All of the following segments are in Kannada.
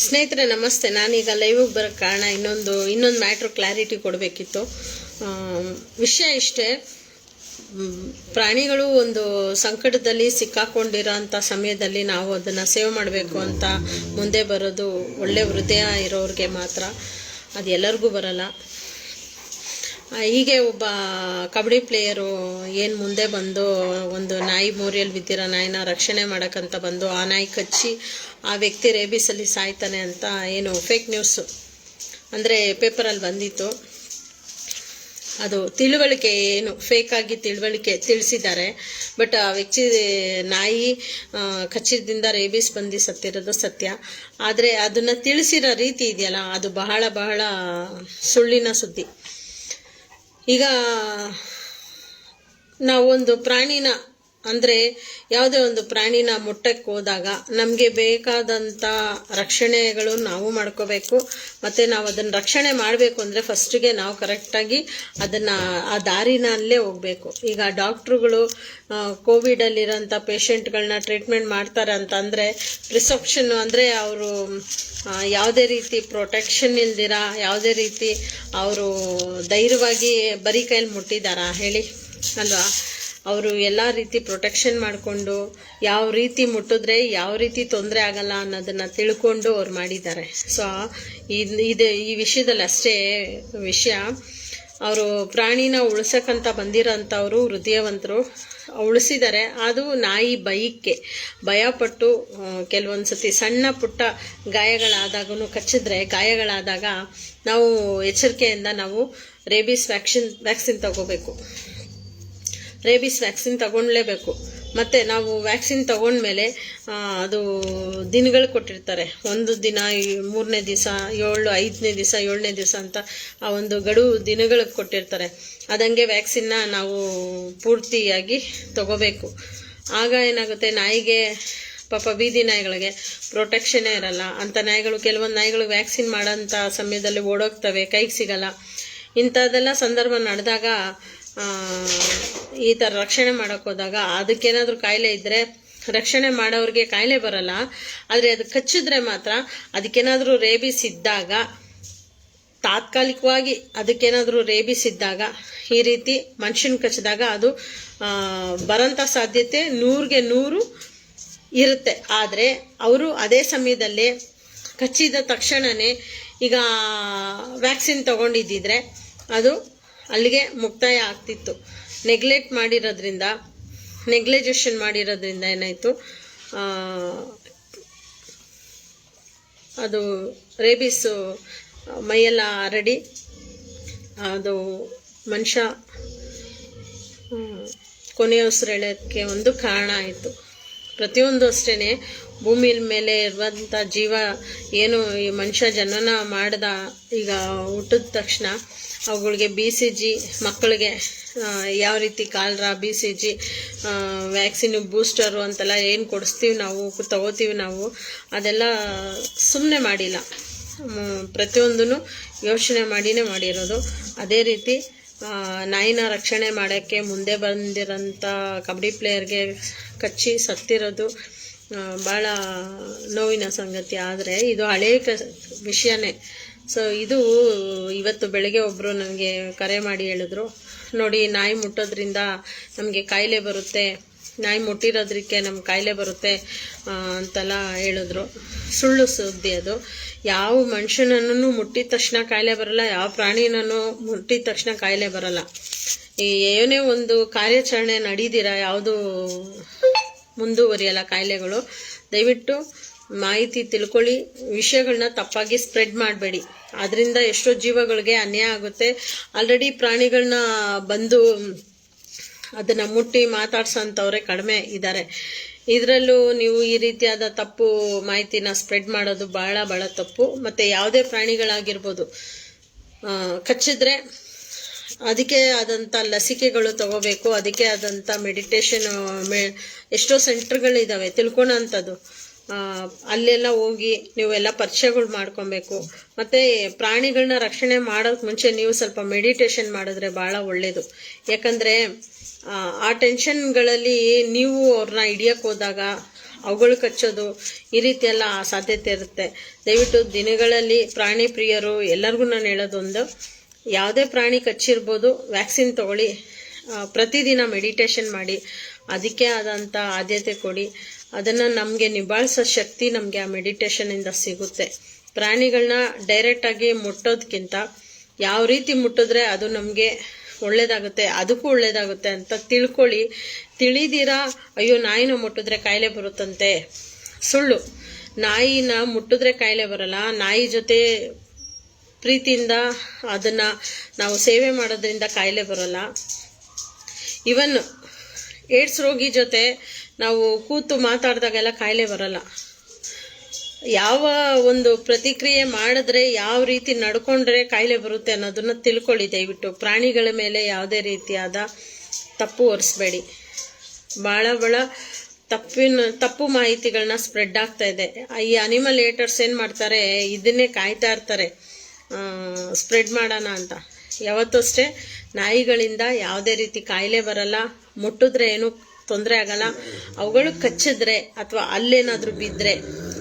ಸ್ನೇಹಿತರೆ ನಮಸ್ತೆ. ನಾನೀಗ ಲೈವ್ಗೆ ಬರೋಕ್ಕೆ ಕಾರಣ ಇನ್ನೊಂದು ಮ್ಯಾಟ್ರ್ ಕ್ಲಾರಿಟಿ ಕೊಡಬೇಕಿತ್ತು. ವಿಷಯ ಇಷ್ಟೇ, ಪ್ರಾಣಿಗಳು ಒಂದು ಸಂಕಟದಲ್ಲಿ ಸಿಕ್ಕಾಕೊಂಡಿರೋಂಥ ಸಮಯದಲ್ಲಿ ನಾವು ಅದನ್ನು ಸೇವ್ ಮಾಡಬೇಕು ಅಂತ ಮುಂದೆ ಬರೋದು ಒಳ್ಳೆ ಹೃದಯ ಇರೋರಿಗೆ ಮಾತ್ರ, ಅದು ಎಲ್ಲರಿಗೂ ಬರಲ್ಲ. ಹೀಗೆ ಒಬ್ಬ ಕಬಡ್ಡಿ ಪ್ಲೇಯರು ಏನು ಮುಂದೆ ಬಂದು ಒಂದು ನಾಯಿ ಮೋರಿಯಲ್ಲಿ ಬಿದ್ದಿರೋ ನಾಯಿನ ರಕ್ಷಣೆ ಮಾಡೋಕ್ಕಂತ ಬಂದು ಆ ನಾಯಿ ಕಚ್ಚಿ ಆ ವ್ಯಕ್ತಿ ರೇಬಿಸಲ್ಲಿ ಸಾಯ್ತಾನೆ ಅಂತ ಏನು ಫೇಕ್ ನ್ಯೂಸು ಅಂದರೆ ಪೇಪರಲ್ಲಿ ಬಂದಿತ್ತು. ಅದು ತಿಳುವಳಿಕೆ ಏನು ಫೇಕಾಗಿ ತಿಳುವಳಿಕೆ ತಿಳಿಸಿದ್ದಾರೆ. ಬಟ್ ಆ ವ್ಯಕ್ತಿ ನಾಯಿ ಕಚ್ಚಿದಿಂದ ರೇಬಿಸ್ ಬಂದು ಸತ್ತಿರೋದು ಸತ್ಯ. ಆದರೆ ಅದನ್ನು ತಿಳಿಸಿರೋ ರೀತಿ ಇದೆಯಲ್ಲ, ಅದು ಬಹಳ ಬಹಳ ಸುಳ್ಳಿನ ಸುದ್ದಿ. ಈಗ ನಾವೊಂದು ಪ್ರಾಣಿನ ಅಂದರೆ ಯಾವುದೇ ಒಂದು ಪ್ರಾಣಿನ ಮುಟ್ಟಕ್ಕೆ ಹೋದಾಗ ನಮಗೆ ಬೇಕಾದಂಥ ರಕ್ಷಣೆಗಳು ನಾವು ಮಾಡ್ಕೋಬೇಕು. ಮತ್ತು ನಾವು ಅದನ್ನು ರಕ್ಷಣೆ ಮಾಡಬೇಕು ಅಂದರೆ ಫಸ್ಟಿಗೆ ನಾವು ಕರೆಕ್ಟಾಗಿ ಅದನ್ನು ಆ ದಾರಿನಲ್ಲೇ ಹೋಗಬೇಕು. ಈಗ ಡಾಕ್ಟ್ರುಗಳು ಕೋವಿಡಲ್ಲಿರೋಂಥ ಪೇಷಂಟ್ಗಳನ್ನ ಟ್ರೀಟ್ಮೆಂಟ್ ಮಾಡ್ತಾರೆ ಅಂತ ಅಂದರೆ ಪ್ರಿಸ್ಕ್ರಿಪ್ಷನ್ ಅಂದರೆ ಅವರು ಯಾವುದೇ ರೀತಿ ಪ್ರೊಟೆಕ್ಷನ್ ಇಲ್ದಿರ ಯಾವುದೇ ರೀತಿ ಅವರು ಧೈರ್ಯವಾಗಿ ಬರೀ ಕೈಯಲ್ಲಿ ಮುಟ್ಟಿದ್ದಾರಾ ಹೇಳಿ ಅಲ್ವಾ? ಅವರು ಎಲ್ಲ ರೀತಿ ಪ್ರೊಟೆಕ್ಷನ್ ಮಾಡಿಕೊಂಡು ಯಾವ ರೀತಿ ಮುಟ್ಟಿದ್ರೆ ಯಾವ ರೀತಿ ತೊಂದರೆ ಆಗಲ್ಲ ಅನ್ನೋದನ್ನು ತಿಳ್ಕೊಂಡು ಅವ್ರು ಮಾಡಿದ್ದಾರೆ. ಸೊ ಈ ವಿಷಯದಲ್ಲಿ ಅಷ್ಟೇ ವಿಷಯ. ಅವರು ಪ್ರಾಣಿನ ಉಳ್ಸಕ್ಕಂತ ಬಂದಿರೋಂಥವ್ರು ಹೃದಯವಂತರು, ಉಳಿಸಿದ್ದಾರೆ. ಅದು ನಾಯಿ ಭಯಪಟ್ಟು ಕೆಲವೊಂದು ಸತಿ ಸಣ್ಣ ಪುಟ್ಟ ಗಾಯಗಳಾದಾಗೂ ಕಚ್ಚಿದ್ರೆ ಗಾಯಗಳಾದಾಗ ನಾವು ಎಚ್ಚರಿಕೆಯಿಂದ ನಾವು ರೇಬಿಸ್ ವ್ಯಾಕ್ಸಿನ್ ತಗೋಬೇಕು. ರೇಬಿಸ್ ವ್ಯಾಕ್ಸಿನ್ ತಗೊಳ್ಳೇಬೇಕು. ಮತ್ತು ನಾವು ವ್ಯಾಕ್ಸಿನ್ ತಗೊಂಡ್ಮೇಲೆ ಅದು ದಿನಗಳು ಕೊಟ್ಟಿರ್ತಾರೆ. ಒಂದು ದಿನ, 3ನೇ ದಿವಸ, 5ನೇ ದಿವಸ, 7ನೇ ದಿವಸ ಅಂತ ಆ ಒಂದು ಗಡುವು ದಿನಗಳಿಗೆ ಕೊಟ್ಟಿರ್ತಾರೆ. ಅದಂಗೆ ವ್ಯಾಕ್ಸಿನ್ನ ನಾವು ಪೂರ್ತಿಯಾಗಿ ತಗೋಬೇಕು. ಆಗ ಏನಾಗುತ್ತೆ, ನಾಯಿಗೆ ಪಾಪ ಬೀದಿ ನಾಯಿಗಳಿಗೆ ಪ್ರೊಟೆಕ್ಷನ್ನೇ ಇರಲ್ಲ. ಅಂಥ ನಾಯಿಗಳು, ಕೆಲವೊಂದು ನಾಯಿಗಳು ವ್ಯಾಕ್ಸಿನ್ ಮಾಡೋಂಥ ಸಮಯದಲ್ಲಿ ಓಡೋಗ್ತವೆ, ಕೈಗೆ ಸಿಗಲ್ಲ. ಇಂಥದ್ದೆಲ್ಲ ಸಂದರ್ಭ ನಡೆದಾಗ ಈ ಥರ ರಕ್ಷಣೆ ಮಾಡೋಕ್ಕೆ ಹೋದಾಗ ಅದಕ್ಕೇನಾದರೂ ಕಾಯಿಲೆ ಇದ್ದರೆ ರಕ್ಷಣೆ ಮಾಡೋರಿಗೆ ಕಾಯಿಲೆ ಬರಲ್ಲ. ಆದರೆ ಅದು ಕಚ್ಚಿದ್ರೆ ಮಾತ್ರ ಅದಕ್ಕೇನಾದರೂ ರೇಬಿಸ್ ಇದ್ದಾಗ, ತಾತ್ಕಾಲಿಕವಾಗಿ ಅದಕ್ಕೇನಾದರೂ ರೇಬಿಸ್ ಇದ್ದಾಗ, ಈ ರೀತಿ ಮನುಷ್ಯನ ಕಚ್ಚಿದಾಗ ಅದು ಬರೋಂಥ ಸಾಧ್ಯತೆ 100ಗೆ 100 ಇರುತ್ತೆ. ಆದರೆ ಅವರು ಅದೇ ಸಮಯದಲ್ಲಿ ಕಚ್ಚಿದ ತಕ್ಷಣವೇ ಈಗ ವ್ಯಾಕ್ಸಿನ್ ತಗೊಂಡಿದ್ದಿದ್ರೆ ಅದು ಅಲ್ಲಿಗೆ ಮುಕ್ತಾಯ ಆಗ್ತಿತ್ತು. ನೆಗ್ಲೆಜೇಷನ್ ಮಾಡಿರೋದ್ರಿಂದ ಏನಾಯಿತು, ಅದು ರೇಬಿಸು ಮೈಯೆಲ್ಲ ಹರಡಿ ಅದು ಮನುಷ್ಯ ಕೊನೆಯ ಉಸಿರೆಳೆಯೋಕ್ಕೆ ಒಂದು ಕಾರಣ ಆಯಿತು. ಪ್ರತಿಯೊಂದು ಅಷ್ಟೇ, ಭೂಮಿ ಮೇಲೆ ಇರುವಂಥ ಜೀವ ಏನು ಈ ಮನುಷ್ಯ ಜನನ ಮಾಡ್ದ, ಈಗ ಹುಟ್ಟಿದ ತಕ್ಷಣ ಅವುಗಳಿಗೆ BCG, ಮಕ್ಕಳಿಗೆ ಯಾವ ರೀತಿ ಕಾಲ್ರಾ, BCG ವ್ಯಾಕ್ಸಿನ್, ಬೂಸ್ಟರು ಅಂತೆಲ್ಲ ಏನು ಕೊಡಿಸ್ತೀವಿ ನಾವು, ತಗೋತೀವಿ ನಾವು, ಅದೆಲ್ಲ ಸುಮ್ಮನೆ ಮಾಡಿಲ್ಲ. ಪ್ರತಿಯೊಂದೂ ಯೋಚನೆ ಮಾಡಿನೇ ಮಾಡಿರೋದು. ಅದೇ ರೀತಿ ನಾಯಿನ ರಕ್ಷಣೆ ಮಾಡೋಕ್ಕೆ ಮುಂದೆ ಬಂದಿರೋಂಥ ಕಬಡ್ಡಿ ಪ್ಲೇಯರ್ಗೆ ಕಚ್ಚಿ ಸತ್ತಿರೋದು ಭಾಳ ನೋವಿನ ಸಂಗತಿ. ಆದರೆ ಇದು ಹಳೆಯ ವಿಷಯನೇ. ಸೊ ಇದು ಇವತ್ತು ಬೆಳಗ್ಗೆ ಒಬ್ಬರು ನನಗೆ ಕರೆ ಮಾಡಿ ಹೇಳಿದ್ರು, ನೋಡಿ ನಾಯಿ ಮುಟ್ಟೋದ್ರಿಂದ ನಮಗೆ ಕಾಯಿಲೆ ಬರುತ್ತೆ, ನಾಯಿ ಮುಟ್ಟಿರೋದ್ರಿಗೆ ನಮ್ಗೆ ಕಾಯಿಲೆ ಬರುತ್ತೆ ಅಂತೆಲ್ಲ ಹೇಳಿದ್ರು. ಸುಳ್ಳು ಸುದ್ದಿ ಅದು. ಯಾವ ಮನುಷ್ಯನನ್ನು ಮುಟ್ಟಿದ ತಕ್ಷಣ ಕಾಯಿಲೆ ಬರಲ್ಲ, ಯಾವ ಪ್ರಾಣಿನೂ ಮುಟ್ಟಿದ ತಕ್ಷಣ ಕಾಯಿಲೆ ಬರಲ್ಲ. ಏನೇ ಒಂದು ಕಾರ್ಯಾಚರಣೆ ನಡೀದಿರ ಯಾವುದು ಮುಂದುವರಿಯಲ್ಲ ಕಾಯಿಲೆಗಳು. ದಯವಿಟ್ಟು ಮಾಹಿತಿ ತಿಳ್ಕೊಳ್ಳಿ, ವಿಷಯಗಳನ್ನ ತಪ್ಪಾಗಿ ಸ್ಪ್ರೆಡ್ ಮಾಡಬೇಡಿ. ಅದರಿಂದ ಎಷ್ಟೋ ಜೀವಗಳಿಗೆ ಅನ್ಯಾಯ ಆಗುತ್ತೆ. ಆಲ್ರೆಡಿ ಪ್ರಾಣಿಗಳನ್ನ ಬಂದು ಅದನ್ನು ಮುಟ್ಟಿ ಮಾತಾಡ್ಸೋಂಥವ್ರೆ ಕಡಿಮೆ ಇದ್ದಾರೆ. ಇದರಲ್ಲೂ ನೀವು ಈ ರೀತಿಯಾದ ತಪ್ಪು ಮಾಹಿತಿನ ಸ್ಪ್ರೆಡ್ ಮಾಡೋದು ಭಾಳ ಭಾಳ ತಪ್ಪು. ಮತ್ತು ಯಾವುದೇ ಪ್ರಾಣಿಗಳಾಗಿರ್ಬೋದು, ಕಚ್ಚಿದ್ರೆ ಅದಕ್ಕೆ ಆದಂಥ ಲಸಿಕೆಗಳು ತಗೋಬೇಕು, ಅದಕ್ಕೆ ಆದಂಥ ಮೆಡಿಟೇಷನ್ ಎಷ್ಟೋ ಸೆಂಟರ್ಗಳಿದ್ದಾವೆ ತಿಳ್ಕೊಳೋಂಥದ್ದು. ಅಲ್ಲೆಲ್ಲ ಹೋಗಿ ನೀವೆಲ್ಲ ಪರಿಚಯಗಳು ಮಾಡ್ಕೊಬೇಕು. ಮತ್ತು ಪ್ರಾಣಿಗಳನ್ನ ರಕ್ಷಣೆ ಮಾಡೋಕ್ಕೆ ಮುಂಚೆ ನೀವು ಸ್ವಲ್ಪ ಮೆಡಿಟೇಷನ್ ಮಾಡಿದ್ರೆ ಭಾಳ ಒಳ್ಳೆಯದು. ಯಾಕಂದರೆ ಆ ಟೆನ್ಷನ್ಗಳಲ್ಲಿ ನೀವು ಅವ್ರನ್ನ ಹಿಡಿಯೋಕ್ಕೆ ಹೋದಾಗ ಅವುಗಳು ಕಚ್ಚೋದು ಈ ರೀತಿ ಎಲ್ಲ ಸಾಧ್ಯತೆ ಇರುತ್ತೆ. ದಯವಿಟ್ಟು ದಿನಗಳಲ್ಲಿ ಪ್ರಾಣಿ ಪ್ರಿಯರು ಎಲ್ಲರಿಗೂ ನಾನು ಹೇಳೋದೊಂದು, ಯಾವುದೇ ಪ್ರಾಣಿ ಕಚ್ಚಿರ್ಬೋದು, ವ್ಯಾಕ್ಸಿನ್ ತಗೊಳ್ಳಿ, ಪ್ರತಿದಿನ ಮೆಡಿಟೇಷನ್ ಮಾಡಿ, ಅದಕ್ಕೆ ಆದಂಥ ಆದ್ಯತೆ ಕೊಡಿ. ಅದನ್ನು ನಮಗೆ ನಿಭಾಯಿಸೋ ಶಕ್ತಿ ನಮಗೆ ಆ ಮೆಡಿಟೇಷನಿಂದ ಸಿಗುತ್ತೆ. ಪ್ರಾಣಿಗಳನ್ನ ಡೈರೆಕ್ಟಾಗಿ ಮುಟ್ಟೋದಕ್ಕಿಂತ ಯಾವ ರೀತಿ ಮುಟ್ಟಿದ್ರೆ ಅದು ನಮಗೆ ಒಳ್ಳೇದಾಗುತ್ತೆ, ಅದಕ್ಕೂ ಒಳ್ಳೇದಾಗುತ್ತೆ ಅಂತ ತಿಳ್ಕೊಳ್ಳಿ. ತಿಳಿದಿರಾ ಅಯ್ಯೋ ನಾಯಿನ ಮುಟ್ಟಿದ್ರೆ ಕಾಯಿಲೆ ಬರುತ್ತಂತೆ, ಸುಳ್ಳು. ನಾಯಿನ ಮುಟ್ಟಿದ್ರೆ ಕಾಯಿಲೆ ಬರಲ್ಲ. ನಾಯಿ ಜೊತೆ ಪ್ರೀತಿಯಿಂದ ಅದನ್ನು ನಾವು ಸೇವೆ ಮಾಡೋದ್ರಿಂದ ಕಾಯಿಲೆ ಬರೋಲ್ಲ. ಇವನ್ ಏಡ್ಸ್ ರೋಗಿ ಜೊತೆ ನಾವು ಕೂತು ಮಾತಾಡಿದಾಗೆಲ್ಲ ಕಾಯಿಲೆ ಬರಲ್ಲ. ಯಾವ ಒಂದು ಪ್ರತಿಕ್ರಿಯೆ ಮಾಡಿದ್ರೆ, ಯಾವ ರೀತಿ ನಡ್ಕೊಂಡ್ರೆ ಕಾಯಿಲೆ ಬರುತ್ತೆ ಅನ್ನೋದನ್ನ ತಿಳ್ಕೊಳ್ಳಿ. ದಯವಿಟ್ಟು ಪ್ರಾಣಿಗಳ ಮೇಲೆ ಯಾವುದೇ ರೀತಿಯಾದ ತಪ್ಪು ಹೊರಿಸ್ಬೇಡಿ. ಭಾಳ ತಪ್ಪು ಮಾಹಿತಿಗಳನ್ನ ಸ್ಪ್ರೆಡ್ ಆಗ್ತಾ ಇದೆ. ಈ ಅನಿಮಲ್ ಹೇಟರ್ಸ್ ಏನು ಮಾಡ್ತಾರೆ, ಇದನ್ನೇ ಕಾಯ್ತಾ ಇರ್ತಾರೆ ಸ್ಪ್ರೆಡ್ ಮಾಡೋಣ ಅಂತ. ಯಾವತ್ತೂ ಅಷ್ಟೇ ನಾಯಿಗಳಿಂದ ಯಾವುದೇ ರೀತಿ ಕಾಯಿಲೆ ಬರಲ್ಲ, ಮುಟ್ಟಿದ್ರೆ ಏನು ತೊಂದರೆ ಆಗಲ್ಲ. ಅವುಗಳು ಕಚ್ಚಿದ್ರೆ ಅಥವಾ ಅಲ್ಲೇನಾದರೂ ಬಿದ್ದರೆ,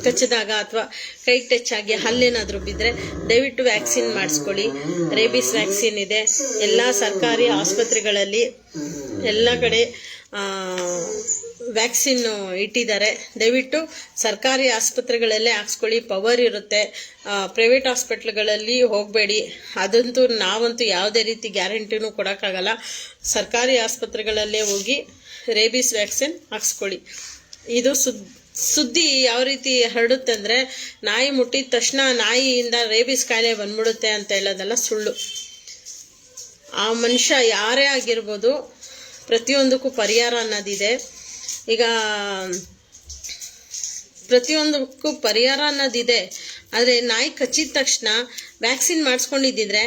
ಕಚ್ಚಿದಾಗ ಅಥವಾ ಕೈ ಟಚ್ ಆಗಿ ಹಲ್ಲೇನಾದರೂ ಬಿದ್ದರೆ ದಯವಿಟ್ಟು ವ್ಯಾಕ್ಸಿನ್ ಮಾಡಿಸ್ಕೊಳ್ಳಿ. ರೇಬಿಸ್ ವ್ಯಾಕ್ಸಿನ್ ಇದೆ ಎಲ್ಲ ಸರ್ಕಾರಿ ಆಸ್ಪತ್ರೆಗಳಲ್ಲಿ, ಎಲ್ಲ ಕಡೆ ವ್ಯಾಕ್ಸಿನ್ ಇಟ್ಟಿದ್ದಾರೆ. ದಯವಿಟ್ಟು ಸರ್ಕಾರಿ ಆಸ್ಪತ್ರೆಗಳಲ್ಲೇ ಹಾಕ್ಸ್ಕೊಳ್ಳಿ, ಪವರ್ ಇರುತ್ತೆ. ಪ್ರೈವೇಟ್ ಹಾಸ್ಪಿಟ್ಲ್ಗಳಲ್ಲಿ ಹೋಗಬೇಡಿ. ಅದಂತೂ ನಾವಂತೂ ಯಾವುದೇ ರೀತಿ ಗ್ಯಾರಂಟಿನೂ ಕೊಡೋಕ್ಕಾಗಲ್ಲ. ಸರ್ಕಾರಿ ಆಸ್ಪತ್ರೆಗಳಲ್ಲೇ ಹೋಗಿ ರೇಬಿಸ್ ವ್ಯಾಕ್ಸಿನ್ ಹಾಕ್ಸ್ಕೊಳ್ಳಿ. ಇದು ಸುದ್ದಿ ಯಾವ ರೀತಿ ಹರಡುತ್ತೆ ಅಂದರೆ, ನಾಯಿ ಮುಟ್ಟಿದ ತಕ್ಷಣ ನಾಯಿಯಿಂದ ರೇಬಿಸ್ ಕಾಯಿಲೆ ಬಂದ್ಬಿಡುತ್ತೆ ಅಂತ ಹೇಳೋದೆಲ್ಲ ಸುಳ್ಳು. ಆ ಮನುಷ್ಯ ಯಾರೇ ಆಗಿರ್ಬೋದು, ಪ್ರತಿಯೊಂದಕ್ಕೂ ಪರಿಹಾರ ಅನ್ನೋದಿದೆ. ಈಗ ಪ್ರತಿಯೊಂದಕ್ಕೂ ಪರಿಹಾರ ಅನ್ನೋದಿದೆ. ಆದರೆ ನಾಯಿ ಕಚ್ಚಿದ ತಕ್ಷಣ ವ್ಯಾಕ್ಸಿನ್ ಮಾಡಿಸ್ಕೊಂಡಿದ್ದಿದ್ರೆ